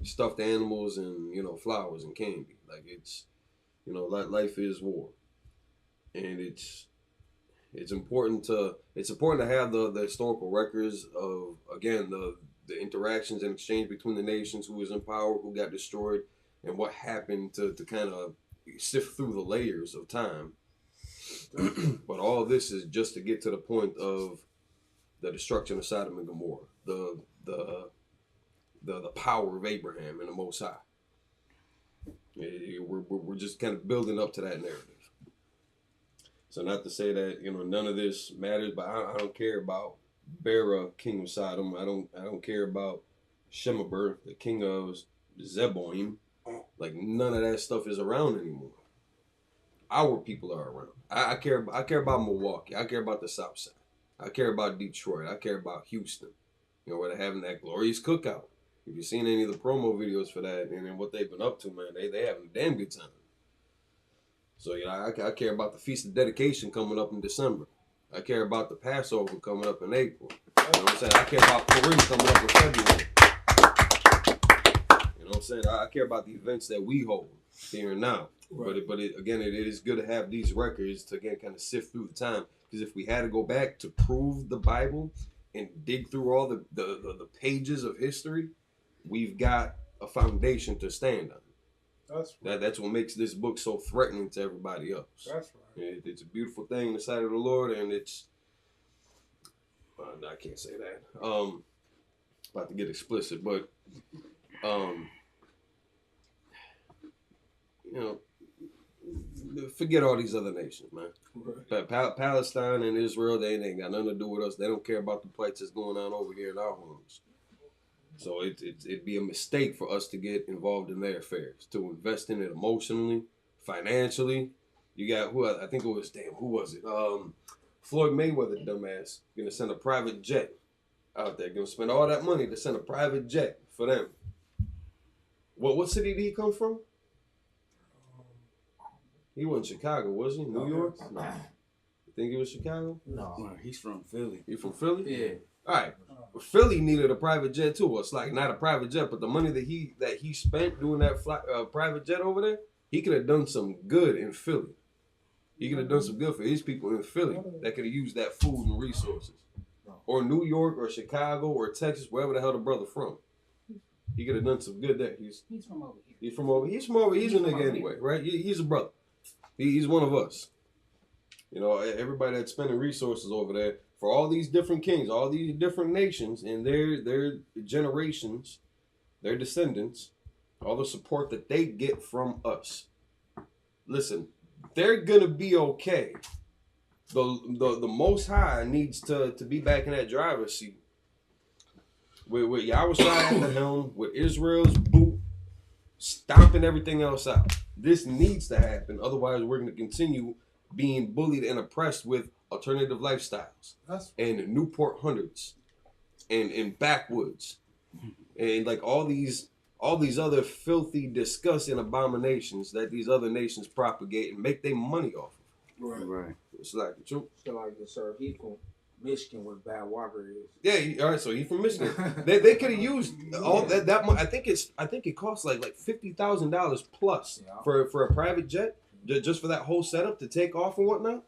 stuffed animals and flowers and candy. Like it's life is war, and it's important to have the historical records of, again, the interactions and exchange between the nations, who was in power, who got destroyed, and what happened to kind of sift through the layers of time. But all this is just to get to the point of the destruction of Sodom and Gomorrah, the power of Abraham and the Most High. We're just kind of building up to that narrative. So not to say that none of this matters, but I don't care about Bera, king of Sodom. I don't care about Shemeber, the king of Zeboim. Like, none of that stuff is around anymore. Our people are around. I care about Milwaukee. I care about the South Side. I care about Detroit. I care about Houston. Where they're having that glorious cookout. If you've seen any of the promo videos for that and what they've been up to, man, they having a damn good time. So I care about the Feast of Dedication coming up in December. I care about the Passover coming up in April. You know what I'm saying? I care about Purim coming up in February. You know what I'm saying? I care about the events that we hold here and now. Right. But again, it is good to have these records to, again, kind of sift through the time. Because if we had to go back to prove the Bible and dig through all the pages of history, we've got a foundation to stand on. That's what makes this book so threatening to everybody else. That's right. It's a beautiful thing in the sight of the Lord, and it's I can't say that. About to get explicit, but forget all these other nations, man. Right. Palestine and Israel, they ain't got nothing to do with us. They don't care about the plights that's going on over here in our homes. So it'd be a mistake for us to get involved in their affairs, to invest in it emotionally, financially. You got who was it? Floyd Mayweather, dumbass, gonna send a private jet out there. Gonna spend all that money to send a private jet for them. What city did he come from? He wasn't Chicago, was he? New York? No. You think he was Chicago? No, he's from Philly. He from Philly? Yeah. All right. Philly needed a private jet too. Well, it's like not a private jet, but the money that he spent doing that private jet over there, he could have done some good in Philly. He could have done some good for his people in Philly that could have used that food and resources. Or New York or Chicago or Texas, wherever the hell the brother from. He could have done some good there. He's from over here. He's a nigga anyway, right? He's a brother. He's one of us. Everybody that's spending resources over there for all these different kings, all these different nations, and their generations, their descendants, all the support that they get from us. Listen, they're gonna be okay. The Most High needs to be back in that driver's seat. With Yahweh at the helm, with Israel's boot, stomping everything else out. This needs to happen. Otherwise, we're going to continue being bullied and oppressed with alternative lifestyles and Newport hundreds and backwoods and like all these other filthy, disgusting abominations that these other nations propagate and make their money off of. Right. It's like the truth. So like the sir, he from Michigan where bad water is. Yeah, all right. So he from Michigan. they could have used all that. I think it costs like $50,000 plus for a private jet just for that whole setup to take off and whatnot.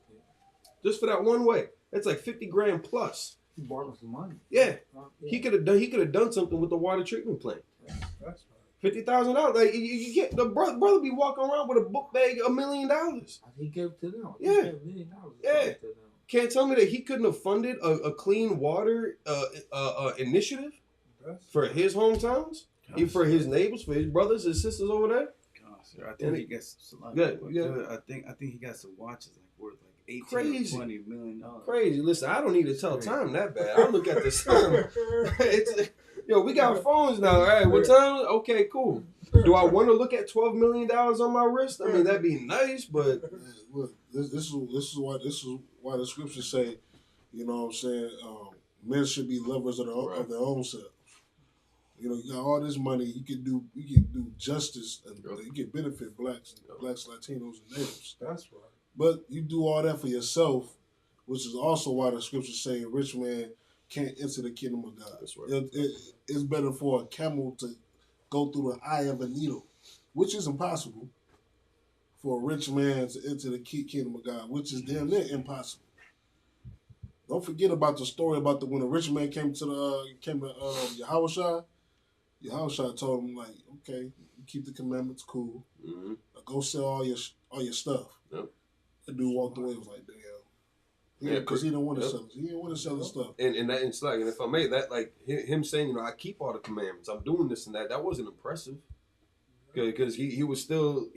Just for that one way, it's like $50,000 plus. He borrowed some money. Yeah, he could have done something with the water treatment plant. That's $50,000. Like you get the brother be walking around with a book bag $1 million. He gave it to them. Yeah. He gave $1 million Yeah. to them. Can't tell me that he couldn't have funded a clean water initiative for his hometowns, even for his neighbors, for his brothers and sisters over there. I think he gets some. Yeah. I think he got some watches like worth like 18 Crazy. or $20 million. Crazy. Listen, I don't need to tell time that bad. I look at the sun. We got phones now. All right, what time? Okay, cool. Do I want to look at $12 million on my wrist? I mean, that'd be nice, but Look, this is why the scriptures say, you know what I'm saying, men should be lovers of their own selves. You know, you got all this money, you can do justice, and you can benefit blacks, Latinos, and natives. That's right. But you do all that for yourself, which is also why the scriptures say a rich man can't enter the kingdom of God. That's right. It's better for a camel to go through the eye of a needle, which is impossible, for a rich man to enter the kingdom of God, which is damn near impossible. Don't forget about the story about when a rich man came to Yahushua. Yahushua told him, like, okay, you keep the commandments, cool. Mm-hmm. Go sell all your stuff. Yep. The dude walked away. Was like, damn. Because he didn't want to sell it. He didn't want to sell the stuff. And it's like, and if I may, that like him saying, I keep all the commandments, I'm doing this and that wasn't impressive. Because he was still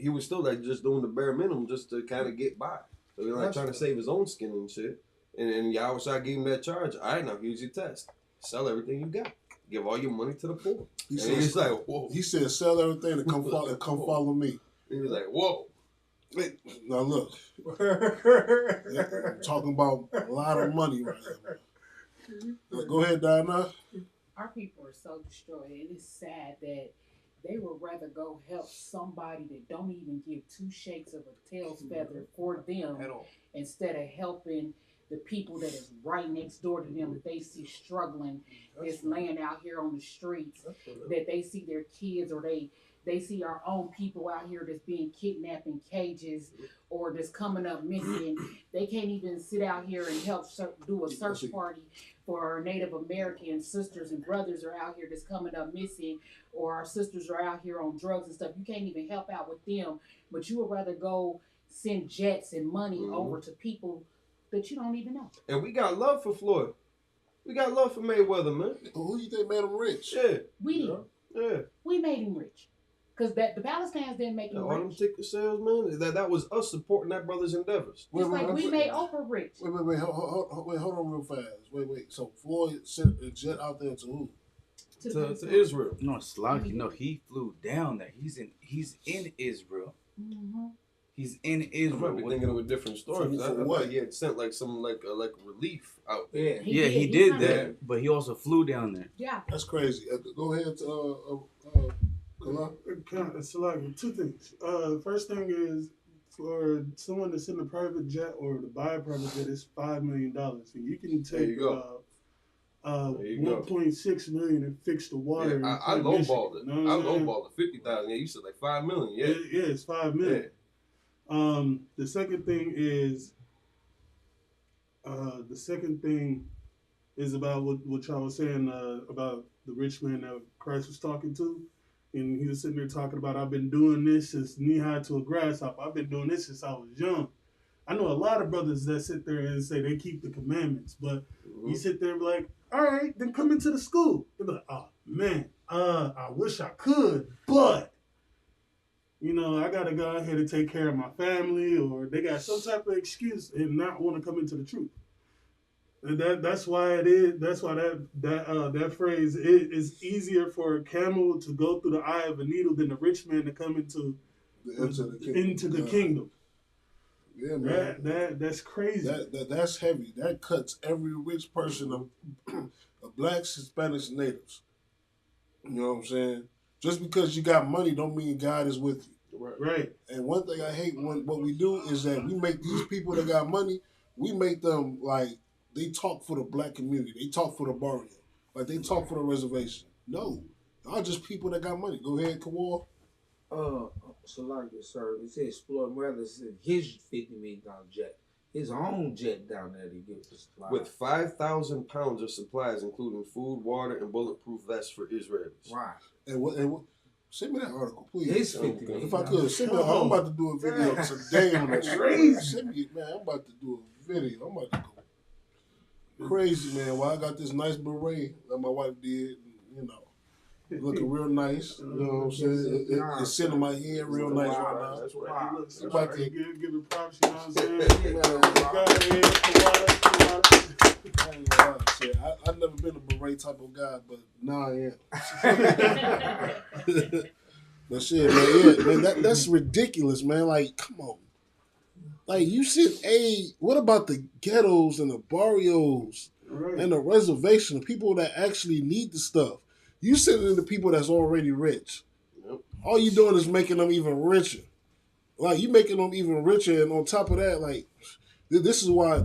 like just doing the bare minimum just to kind of get by. So he's like trying to save his own skin and shit. And Yahushua gave him that charge. All right, now here's your test. Sell everything you got. Give all your money to the poor. He's like, whoa. He said, sell everything and come follow me. He was like, whoa. Wait, now look. I'm talking about a lot of money right now. Go ahead, Diana. Our people are so destroyed, and it's sad that they would rather go help somebody that don't even give two shakes of a tail's feather for them instead of helping the people that is right next door to them that they see struggling, that's laying out here on the streets, that they see their kids or they see our own people out here that's being kidnapped in cages or that's coming up missing. They can't even sit out here and help do a search party for our Native American sisters and brothers are out here that's coming up missing, or our sisters are out here on drugs and stuff. You can't even help out with them, but you would rather go send jets and money over to people that you don't even know. And we got love for Floyd. We got love for Mayweather, man. Who you think made him rich? Yeah. We did. Yeah. We made him rich. Because the Palestinians didn't make him all rich. Them ticket sales, man. That was us supporting that brother's endeavors. It's like we made Oprah rich. Wait, hold on real fast. Wait. So Floyd sent a jet out there to who? To Israel. No, Slaki. No, he flew down there. He's in Israel. Mm-hmm. He's in I Israel. might be thinking of a different story. For I what? thought he had sent like some like relief out there. Yeah. He did that, but he also flew down there. Yeah. That's crazy. Go ahead, Kala. It's like two things. First thing is for someone to send a private jet or to buy a private jet is $5 million. So you can take 1.6 million and fix the water. Yeah, I lowballed it. You know I lowballed it. 50,000. Yeah, you said like 5 million. Yeah, it's 5 million. Yeah. The second thing is about what y'all was saying about the rich man that Christ was talking to. And he was sitting there talking about, I've been doing this since knee high to a grasshopper. I've been doing this since I was young. I know a lot of brothers that sit there and say they keep the commandments, but you sit there and be like, all right, then come into the school. They're like, oh, man, I wish I could, but, I got to go ahead and take care of my family, or they got some type of excuse and not want to come into the truth. And that's why it is. That's why that phrase is easier for a camel to go through the eye of a needle than a rich man to come into the kingdom. Yeah, man. That's crazy. That's heavy. That cuts every rich person of blacks, Hispanics, and natives. You know what I'm saying? Just because you got money don't mean God is with you. Right. And one thing I hate what we do is that we make these people that got money, we make them like they talk for the black community. They talk for the barrio. Like they talk for the reservation. No. Y'all just people that got money. Go ahead, Kawal. Salakia, sir. It says Floyd Mayweather said his $50 million jet, his own jet down there to give the supply. With 5,000 pounds of supplies, including food, water, and bulletproof vests for Israelis. Right. And what send me that article, please. His $50 million. If I could, send me. I'm about to do a video today on that. Crazy. Send me, man. I'm about to do a video. I'm about to go crazy, man. Well, I got this nice beret that my wife did. You know, looking real nice. You know what I'm saying? It's sitting in my head real nice right now. That's right. Look, about to give it props. You know what I'm saying? I've never been a beret type of guy, but now I am. But shit, man, that's ridiculous, man. Like, come on. Like, you said, hey, what about the ghettos and the barrios and the reservation, the people that actually need the stuff? You sending it to people that's already rich. Yep. All you doing is making them even richer. Like, you making them even richer, and on top of that, like, this is why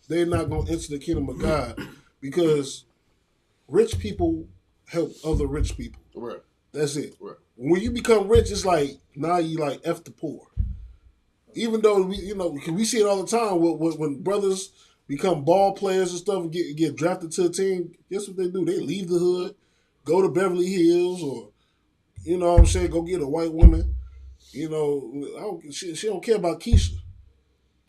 they're not going to enter the kingdom of God, because rich people help other rich people. Right. That's it. Right. When you become rich, it's like now you like F the poor. Even though we see it all the time when brothers become ball players and stuff and get drafted to a team. Guess what they do? They leave the hood, go to Beverly Hills, or you know what I'm saying, go get a white woman. You know, she don't care about Keisha.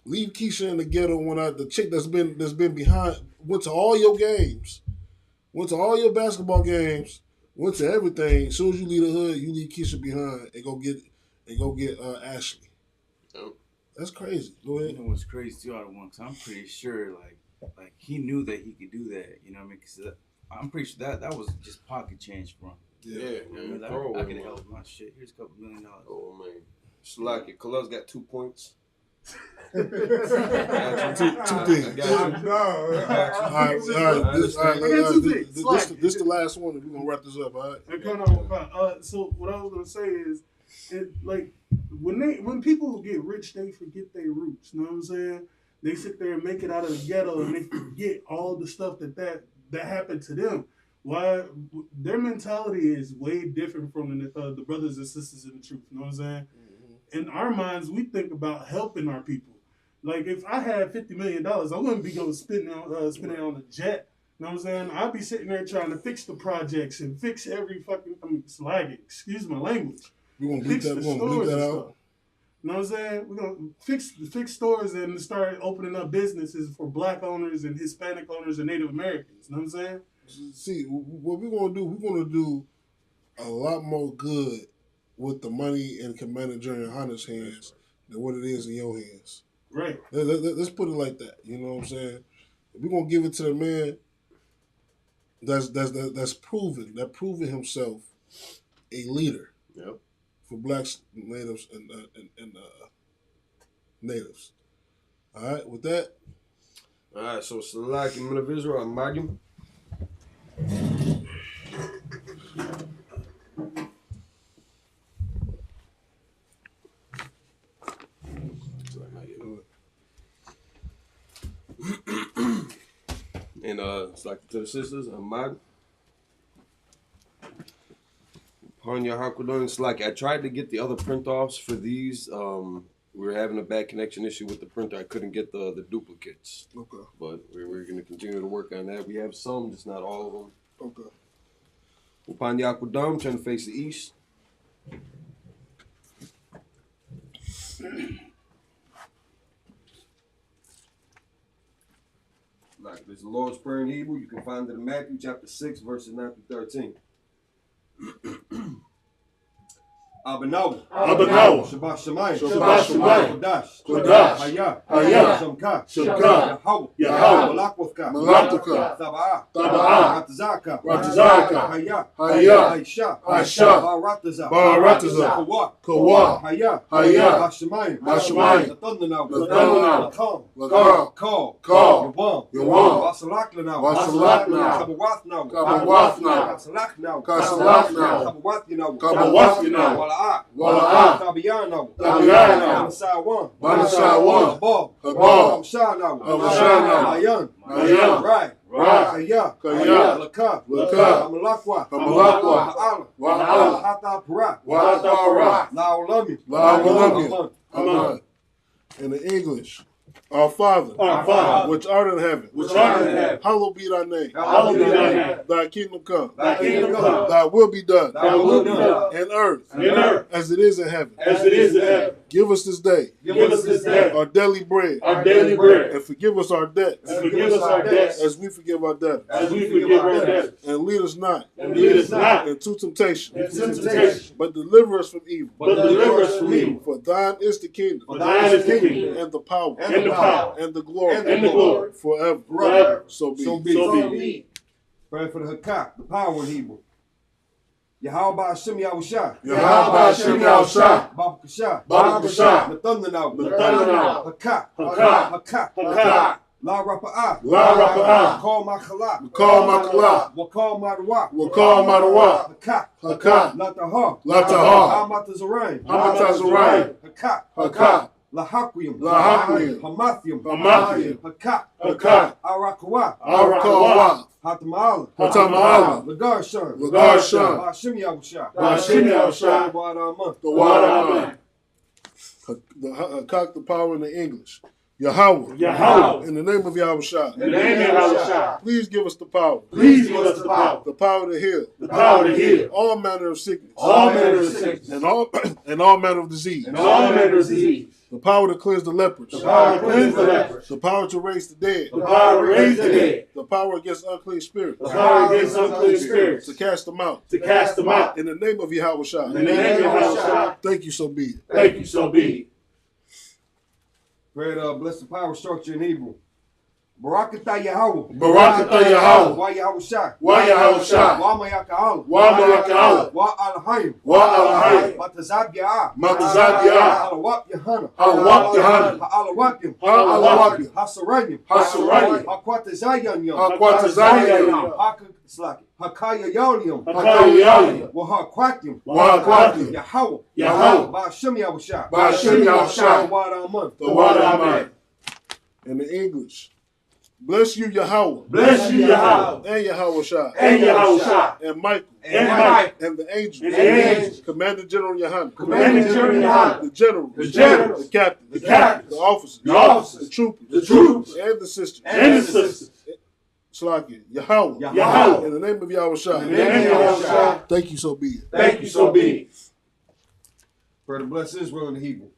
Leave Keisha in the ghetto when the chick that's been behind went to all your games, went to all your basketball games. Went to everything. As soon as you leave the hood, you leave Keisha behind and go get Ashley. Yep. That's crazy. Go ahead. You know what's crazy too, out of one, because I'm pretty sure like he knew that he could do that. You know what I mean? Because I'm pretty sure that was just pocket change for him. Yeah, man. I could help my shit. Here's $2 million. Oh man, Salaki, Kaluz got 2 points. Two things. I got you. All right. This the last one, and we're gonna wrap this up. All right. So what I was gonna say is, when people get rich, they forget their roots. You know what I'm saying? They sit there and make it out of the ghetto, and they forget all the stuff that happened to them. Why their mentality is way different from the brothers and sisters in the truth. You know what I'm saying? In our minds, we think about helping our people. Like, if I had $50 million, I wouldn't be going to spend it on a jet. You know what I'm saying? I'd be sitting there trying to fix the projects and fix every fucking, excuse my language. We're going to bleep that out. You know what I'm saying? We're going to fix stores and start opening up businesses for black owners and Hispanic owners and Native Americans. You know what I'm saying? See, what we're going to do a lot more good with the money in Commander General Hunter's hands than what it is in your hands. Right. Let's put it like that. You know what I'm saying? We're gonna give it to the man that's proven himself a leader. Yep. For blacks, natives, and natives. All right. With that. All right. So Salaki, men of Israel, Magim. And it's like to the sisters, Ahmad. Upon your Hakudon, it's like I tried to get the other print offs for these. We were having a bad connection issue with the printer. I couldn't get the duplicates. Okay. But we're going to continue to work on that. We have some, just not all of them. Okay. Upon Yakudam, trying to face the east. Like there's the Lord's Prayer in Hebrew. You can find it in Matthew chapter 6, verses 9 through 13. Abinawa. Abinawa. Shabbat Shemayim. Shabbat Shemayim. Kodash. Kodash. Hayah. Hayah. Shamka. Shamka. Yahweh. Yahweh. Malakwaka. Malakwaka. Taba'ah. Taba'ah. Ratazaka. Ratazaka. Hayah. Hayah. Aisha. Aisha. Barataza. Barataza. Kawa. Kawa. Hayah. Hayah. Hashemayim. Hashemayim. Latundanaw. Latundanaw. Lakam. Lakam. Call. Call. Yawam. Yawam. Wasalaklanau. Wasalaklanau. Kabawathnaw. Kabawathnaw. Kasalaknaw. Kasalaknaw. Kabawathnaw. Kabawathnaw. Wala'ah. Wala'ah. Tabiano. Tabiano. Manasawan. Manasawan. Habab. Habab. Hamshanaw. Hamshanaw. Mayan. Mayan. Right. Right. Kaya. Kaya. Laka. Laka. Hamalakwa. Hamalakwa. Wa'ala. Wa'ala. Hata Parat. Wa'ata Parat. La'olami. La'olami. Aman. Amen. In the English, our Father, which art in heaven, hallowed be thy name. Hallowed be thy name. Thy kingdom come. Thy kingdom come. Thy will be done. Thy will be done. In earth, earth, as it is in heaven. as it is in heaven. Give us this day Give us this day our daily bread, our daily bread, and forgive us our debts, and forgive us our debts, as we forgive our debtors. as we forgive our debtors. And lead us not And lead us not into temptation, into temptation, but deliver us from evil. but deliver us from evil. For thine is the kingdom, For thine is the kingdom, and the power, and the power, and the glory, and the glory, forever. forever. So be So it. be it. So be it. Pray for the Hakak, the power in Hebrew. Yahweh Hashem Yahushua. Yahweh Hashem Yahushua. Baba Kasha. Baba Kasha. Nathanaw. Nathanaw. Hakak. Hakak. Hakak. Hakak. La Rapa'ah. La Rapa'ah. Call Makala. Call Makala, Wakal Madawa. Wakal Madawa, Hakak. Hakak, Latahar. Latahar, Hamatazarain. Hamatazarain, Hakak. Hakak, Lahaquium. Lahaquium, Hamathium. Hamathium, Hakak. Hakak, Arakawa. Arakawa, Hatama'ala. Hatama'ala, Lagarshan. Lagarshan, Hashem Yahushua. Hashem Yahushua, Wadaman. the water, the Hakak, the power in the English. Yahweh, Yahweh. in the name of Yahushua, In the name of Yahushua. please give us the power, Please give us the power to heal to heal all manner of sickness, all manner of sickness, and all manner of disease, and all manner of disease. the power to cleanse the lepers, The power to cleanse the lepers, the power to raise the dead, the power to raise the dead, the power against unclean spirits, the power against unclean spirits, to cast them out. to cast them out. In the name of Yahushua. In the name of Yahushua. Thank you, so be it. Thank you, so be it. Pray bless the power structure in Hebrew. Barakatah Yahweh. Barakatah Yahweh. Wa Yahushua. Wa Yahushua. Wa Mayaka'al. Wa Mayaka'al. Wa Alhaim. Wa Alhaim. Matazab Ya'ah. Matazab Ya'ah. Halawat Yahana. Halawat Yahana. Ha'alawakim. Ha'alawakim. Hasarayim. Hasarayim. Hakwatazayanyam. Hakwatazayanyam. Hakayayalium. Hakayayalium. Wa Hakwakim. Wa Hakwakim. Yahweh. Yahweh. Ba'ashem Yahushua. Ba'ashem Yahushua. Wadaman. The water Amen. In the English. Bless you, Yahweh. Bless you, Yahweh. And Yahushua. And Yahushua. And Michael. And Michael. And the angels. And the angels. Commander General Yohanan. Commander General Yohanan. The generals. The generals. The captains. The captains. The officers. The officers. The troopers. The troopers. And the sisters. And the sisters. Slakia. Yahweh. Yahweh. In the name of Yahushua. In the name of Yahushua. Thank you, so be it. Thank you, so be it. Pray to bless Israel in the Hebrew.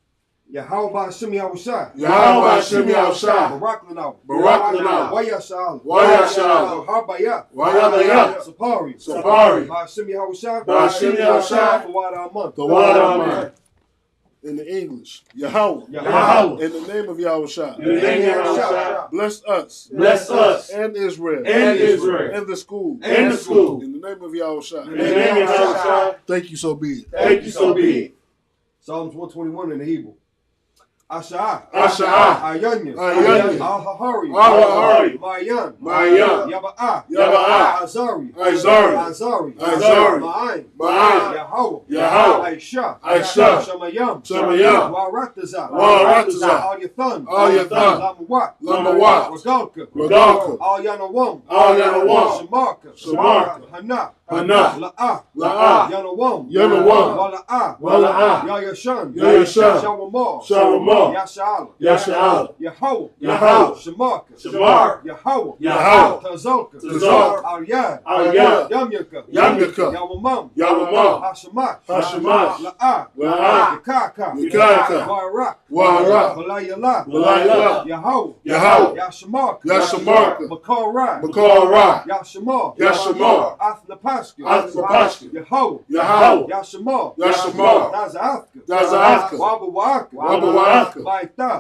Yahweh Ba'ashem Yahushua. Yahweh Ba'ashem Yahushua. Barak Lanau. Barak Lanau. Wa Yasha'al. Wa Yasha'al. Habaya. Wa Habaya. Sapari. Sapari. Ba'ashem Yahushua. Ba'ashem Yahushua. The water Aman. The water Amen. In the English. Yahweh. Yahweh. In the name of Yahushua. In the name of Yahushua. Bless us. Bless us. And Israel. And Israel. And the school. And the school. In the name of Yahushua. In the name of Yahushua. Thank you, so be it. Thank you, so be it. Psalms 121 in the Hebrew. Asha'ah. Asha'ah. Ayanya. Ayanya. Al-Hahari. Al-Hahari. Mayan. Mayan. Yaba'ah. Yaba'ah. Azari. Azari. Azari. Azari. Ma'ayin. Ma'ayin. Yahweh. Yahweh. Aisha. Aisha. Shamayam. Shamayam. Wa'arataza. Wa'arataza. Al-Yathan. Al-Yathan. Lamawat. Lamawat. Ragalka. Ragalka. Al-Yanawam. Al-Yanawam. Shamarka. Shamarka. Hana. Hana. La'ah. La'ah. Yanawam. Yanawam. Wala'ah. Wala'ah. Yayashan. Yayashan. Shawamah. Shawamah. Yasha'al. Yasha'al. Yahweh. Yahweh. Shamarka. Shamar. Yahweh. Yahweh. Tazolka. Tazolka. Al-Yad. Al-Yad. Yamyaka. Yamyaka. Yawamam. Yawamam. Hashemat. Hashemat. La'ah. La'ah. Yakaka. Yakaka. Wa'arak. Wa'arak. Walayala. Walayala. Yahweh. Yahweh. Yashamarka. Yashamarka. Makar Ra. Makar Ra. Yashamar. Yashamar. Athnapa. Paschal. Yahweh. Yashamal. Yashamal. Dazafka. Wabawaka.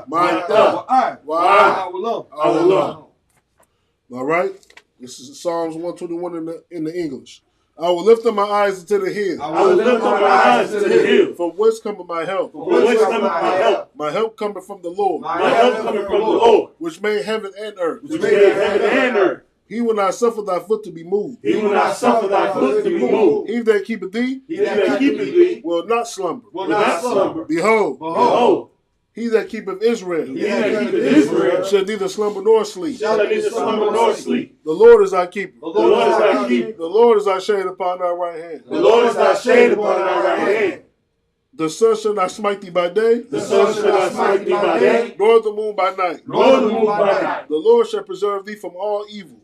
Maita. Awalam. All right. This is Psalms 121 in the English. I will lift up my eyes into the hills. From whence cometh my help? My help cometh from the Lord. Which made heaven and earth. He will not suffer thy foot to be moved. He that keepeth thee will not slumber. Behold, he that keepeth Israel shall neither slumber nor sleep. The Lord is thy keeper. The Lord is thy shade upon thy right hand. The sun shall not smite thee by day, nor the moon by night. The Lord shall preserve thee from all evil.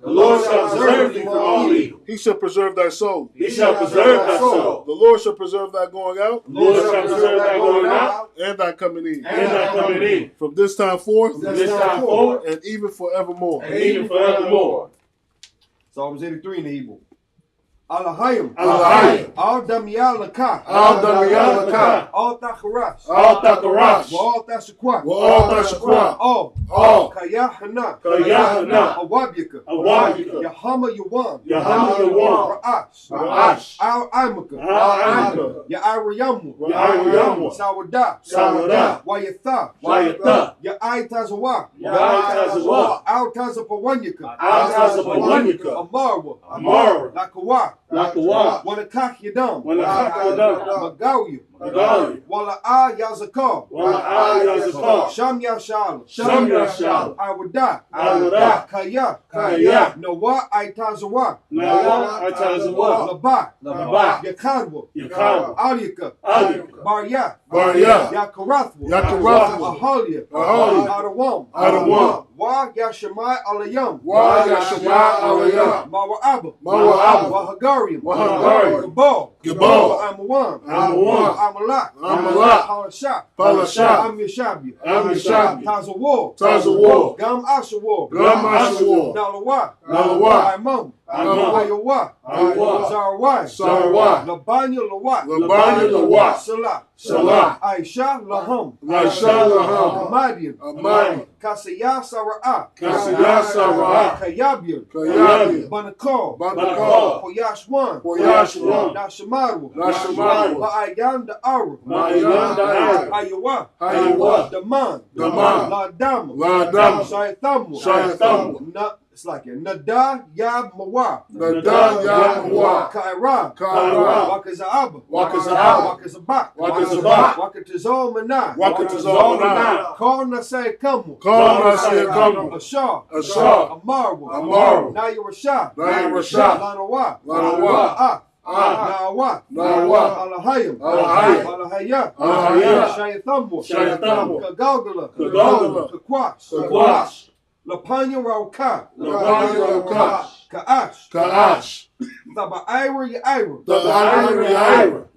He shall preserve thy soul. The Lord shall preserve thy going out, and thy coming in. From this time forth, and even forevermore. Psalms 83 in the Hebrew. Alahayim. Al Damiyalaka. Al Takarash. Wa'al Tashakwa. All. Kayahana. Awabika. Yahama Yawan. Ra'ash. Al Imaka. Ya'arayamu. Sawada. Wayatha. Ya'ai Tazawa. Al Tazapawanyaka. Amarwa. Lakawa. Wanakak Yadam. Magawi. Wala Yazakar. Sham Yashal. I would die. Kaya. Nawa Aitazawa. Laba. Yakarwa. Alika. Barya. Yakarathwa. Ahalia. Adawam. Wa Yashamai Alayam. Mawa'aba. Wahagariam. Gabal. Amawan. Amalak. Palashah. Amyashabia. Tazawar. Gam Ashawar. Nalawa. Imam. Ayawa. Zarawai. Labanya Lawat. Salah. Aisha Laham. Amadian. Kasaya Sara'ah. Kayabian. Banakal. Koyashwan. Nashamaru. Ma'ayan the Aru. Ayawa. Daman. Ladam. Shayathamu. It's like it. Nada Yab Mawa. Kaira. Wakazaaba. Wakazabak. Wakatazol Manai. Call Nasay Kamu. Ashar. Amaru. Naya Rashad. Lanawa. Nawa. Alahayim. Alahaya. Shayathamu. Kagalgala. Kakwash. Lapanya Rauka. Ka'ash. Taba'ira Ya'ira.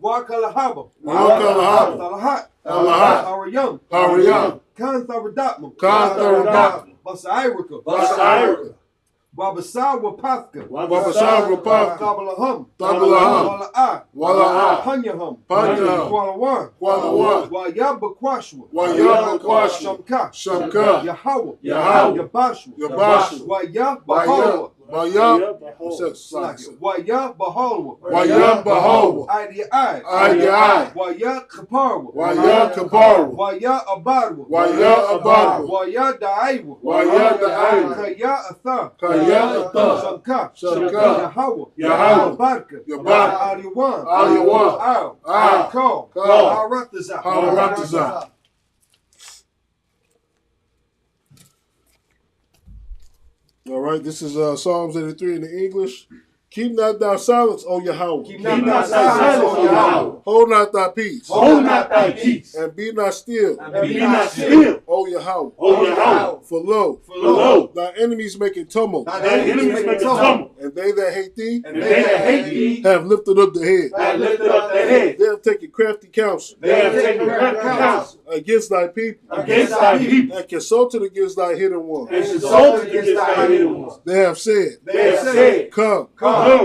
Wakalahaba. Talahat. Harayam. Kantharadapma. Basairika. Wabasar Wapathka. Kabalaham. Wala'ah. Panyaham. Kwalawan. Wayabakwashwa. Shamka. Yahweh. Yabashwa. Wayabahalwa. Wayabahalwa. Adi. Wayakaparwa. Wayabadwa. Wayadaiwa. Kaya Atha. Shamka. Yahweh. Barka. Aliwan. Al. Call. Haratazah. All right, this is Psalms 83 in the English. Keep not thy silence, O Yahweh. Hold not thy peace. And be not still. O Yahweh. For lo, thy enemies making tumult. And they that hate thee have lifted up the head. They have taken crafty counsel. Against thy people. And consulted against thy hidden ones. They have said, Come.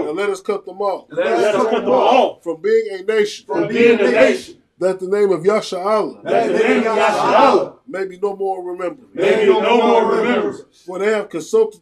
And let us cut them off. Let us cut them off From being a nation. from being a nation. That the name of Yasha'Allah That the name of Yahshua may be no more remembered. may be no more remembrance. For they have consulted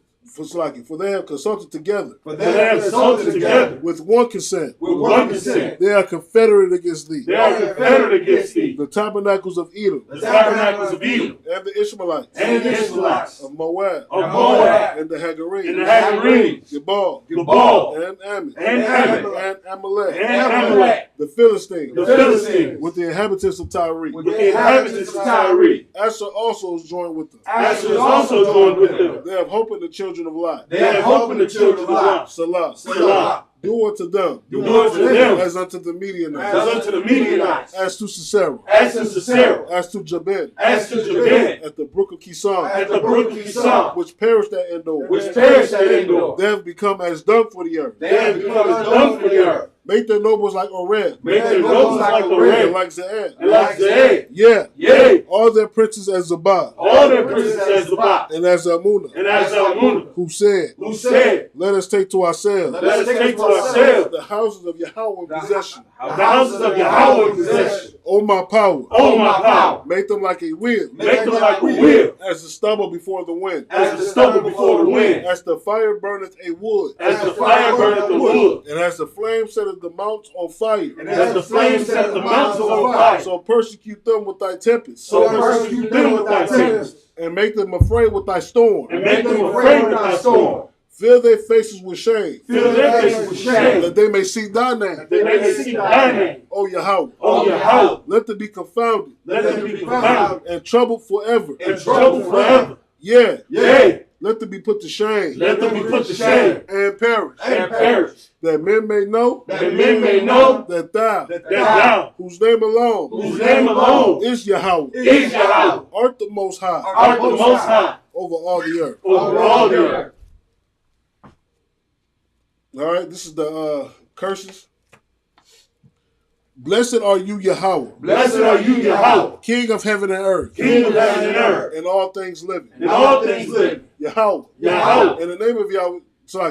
together For they have consulted together with one consent. with one consent. They are confederate against thee. They are confederate against thee. The tabernacles of Edom The tabernacles of Edom and the Ishmaelites and the Israelites of Moab of Moab and the and the Hagarenes, Hagarenes, Gebal Gebal and Ammon and Ammon and Amalek, and Amalek, the Philistines the Philistines, with the inhabitants of Tyre. with the inhabitants of Tyre. Asher also is joined with them. Asher is also joined with them. They have hope in the children of Lot. They have hope in the children of Lot. Salah. Salah. Do unto them Do unto them as unto the Midianites, as unto the Midianites, as to Sisera, as to Sisera, as to Jabin, as to Jabin, at the brook of Kishon, at the brook of Kishon, which perished at Endor. which perished at Endor. They have become as dung for the earth. They have become as dung for the earth. Make their nobles like Oreb, Make their nobles like and Oreb, like Ze'ed. and like Ze'ed. Yeah, Yea, all their princes as Zabad, all their princes as Zabah, and as Amunah, and as Almunah, who said, who said, let us take to ourselves let us take to ourselves the houses of Yahweh in possession. the houses of Yahweh in possession. O my power, Oh, my power, make them like a wheel, make them like a wheel, as the stubble before the wind, as the stubble before the wind, as the fire burneth a wood, as the fire burneth the wood, and as the flame setteth the mountains on fire. and as the flames set the mountains on fire. So persecute them with thy tempests, So persecute them with thy tempest, and make them afraid with thy storm. and make them afraid with thy storm. Fill their faces with shame, Fill their faces with shame, that they may see thy name, that they may see thy name. O Yahweh. O Yahweh, Let them be confounded let them be confounded and troubled forever. and troubled forever. Yeah, Yea, let them be put to shame let them be put to shame and perish, and perish, that men may know that men may know that thou, that thou, whose name alone whose name alone is Yahweh, is Yahweh, art the most high art the most high over all the earth. over all the earth. All right, this is the curses. Blessed are you, Yahweh, Blessed are you, Yahweh, King of heaven and earth, King of heaven and earth, and all things living. and all things living. Yahweh, Yahweh, in the name of Yahweh,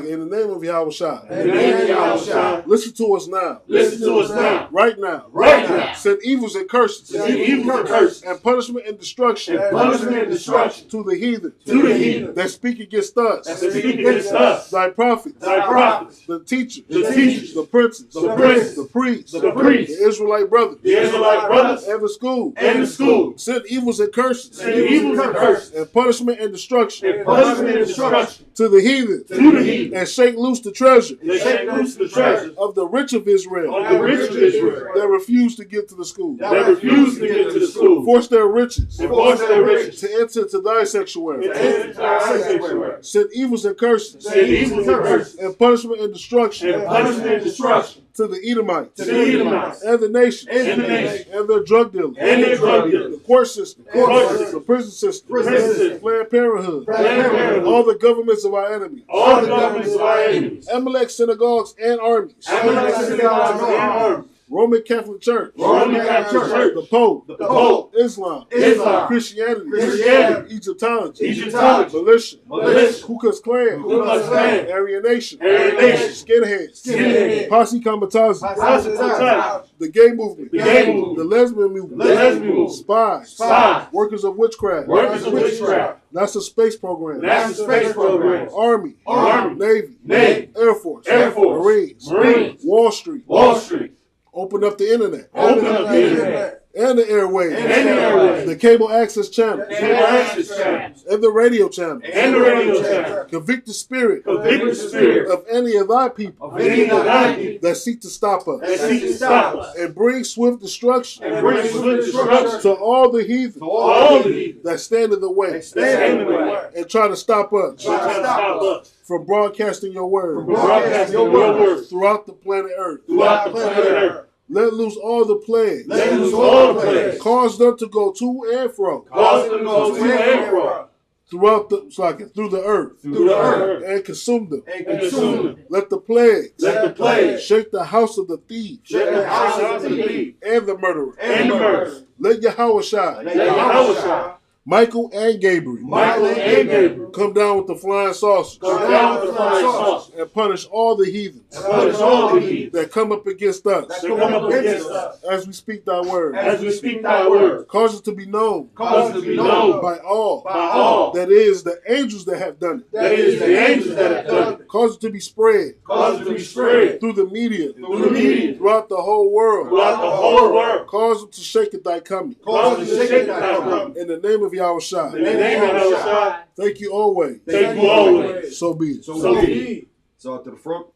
in the name of Yahweh Shai, in the name of Yahweh, listen to us now, listen to us now, right now. right now. Send evils and curses, Send evil and curse, and punishment and destruction and punishment and destruction to the heathen to the heathen that speak against us, that speak against us, thy prophets, thy prophets, the teachers, the teachers, the princes, the princes, the priests, the priests, the Israelite brothers, the Israelite brothers, and the school. and the school. Send evils and curses, Send evil and curse, and punishment and destruction and punishment and destruction to the heathen, to the heathen. and shake loose the treasure They shake loose the treasures of the rich of Israel of the rich of Israel that refuse to give to the school. that refuse to get to the school, Force their riches and force their riches to enter into thy sanctuary. and enter into our sanctuary. Send evils and curses, Send evil and curse, and punishment and destruction and punishment and destruction to the Edomites, to the Edomites, and the nations, and the nation, and their drug dealers, and their drug the dealers, court system, court system, the prison system, prison system, Planned Parenthood, Planned Parenthood, all the governments of our enemies, all the governments of our enemies, Amalek synagogues and armies, Amalek synagogues and armies, Roman Catholic Church, Roman Catholic Church, the Pope, the Pope, Islam, Islam, Christianity, Christianity, Egyptology, Egyptology, militia, militia, Ku Klux Klan, Ku Klux Klan, Aryan Nation, Skinheads, Skinheads, Posse Comitatus, Prostitutes, the gay movement, the gay movement, the lesbian movement, the lesbian movement, spies, spies, workers of witchcraft, workers of witchcraft, NASA space program, national space programs, Army, Army, Navy, Navy, Air Force, Air Force, Marines, Marines, Wall Street, Wall Street, open up the internet, open up the internet, and the airwaves, and the airwaves, the cable access channel, cable access channels, and the radio channel, and the radio channel. Convict the spirit Convict the spirit of any of thy people of any of thy people that seek to stop us, that seek to stop us, and bring swift destruction and bring swift destruction to all the heathen to all the heathen that stand in the way that stand in the way, and try to stop us try to stop us from broadcasting your word from broadcasting your word throughout the planet Earth. throughout the planet Earth. Let loose all the plagues. Let loose all the plagues. Cause them to go to and fro Cause them to go to and fro throughout through the earth through the earth and consume them. and consume them. Let the plagues Let the plagues shake the house of the thieves shake the house of the thief and the murderer. and the murderer. Let Yahweh Shai Let Yahweh Michael and Gabriel. Michael and Gabriel. Come down with the flying saucers. Come down with the flying saucers. And punish all the heathens. And punish all the heathens. That come up against us. That come up against us. As we speak thy word. As we speak thy word. Cause it to be known. Cause it to be known. By all. By all. That is the angels that have done it. That is the angels that have done it. Cause it to be spread. Cause it to be spread. Through the media. Through the media. Throughout the whole world. Throughout the whole world. Cause it to shake at thy coming. Cause it to shake thy coming. In the name of Yahushua. In the name of Yahushua. Thank you always. Thank you always. So be it. So be it. So out to the front.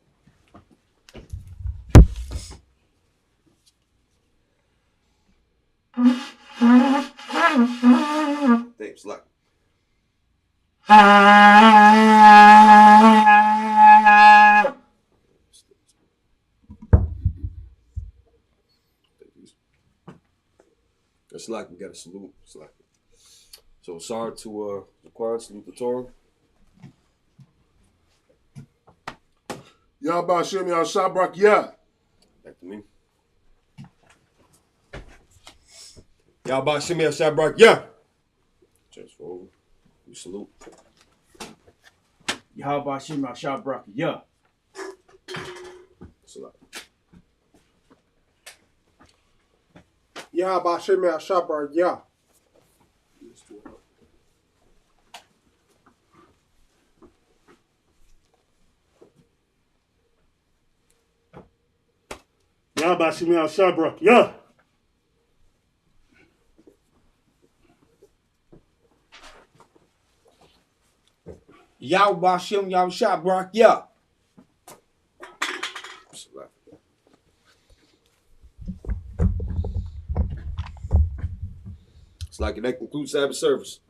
Thanks, like. It's like we got to salute. It's like. So sorry to Zaquan, salute the Torah. Yahba Hashem Yahshabrak Yah. Back to me. Yahba Hashem Yahshabrak Yah. Transfer over. We salute. Yahweh Hashem Shabrak, yeah. Salat. Yah Bashem Shabar Yah. Yahba Shemel Shabrak, yeah. Yahweh Hashem Yahshabrak Yah. Salat. It's like that concludes Sabbath service.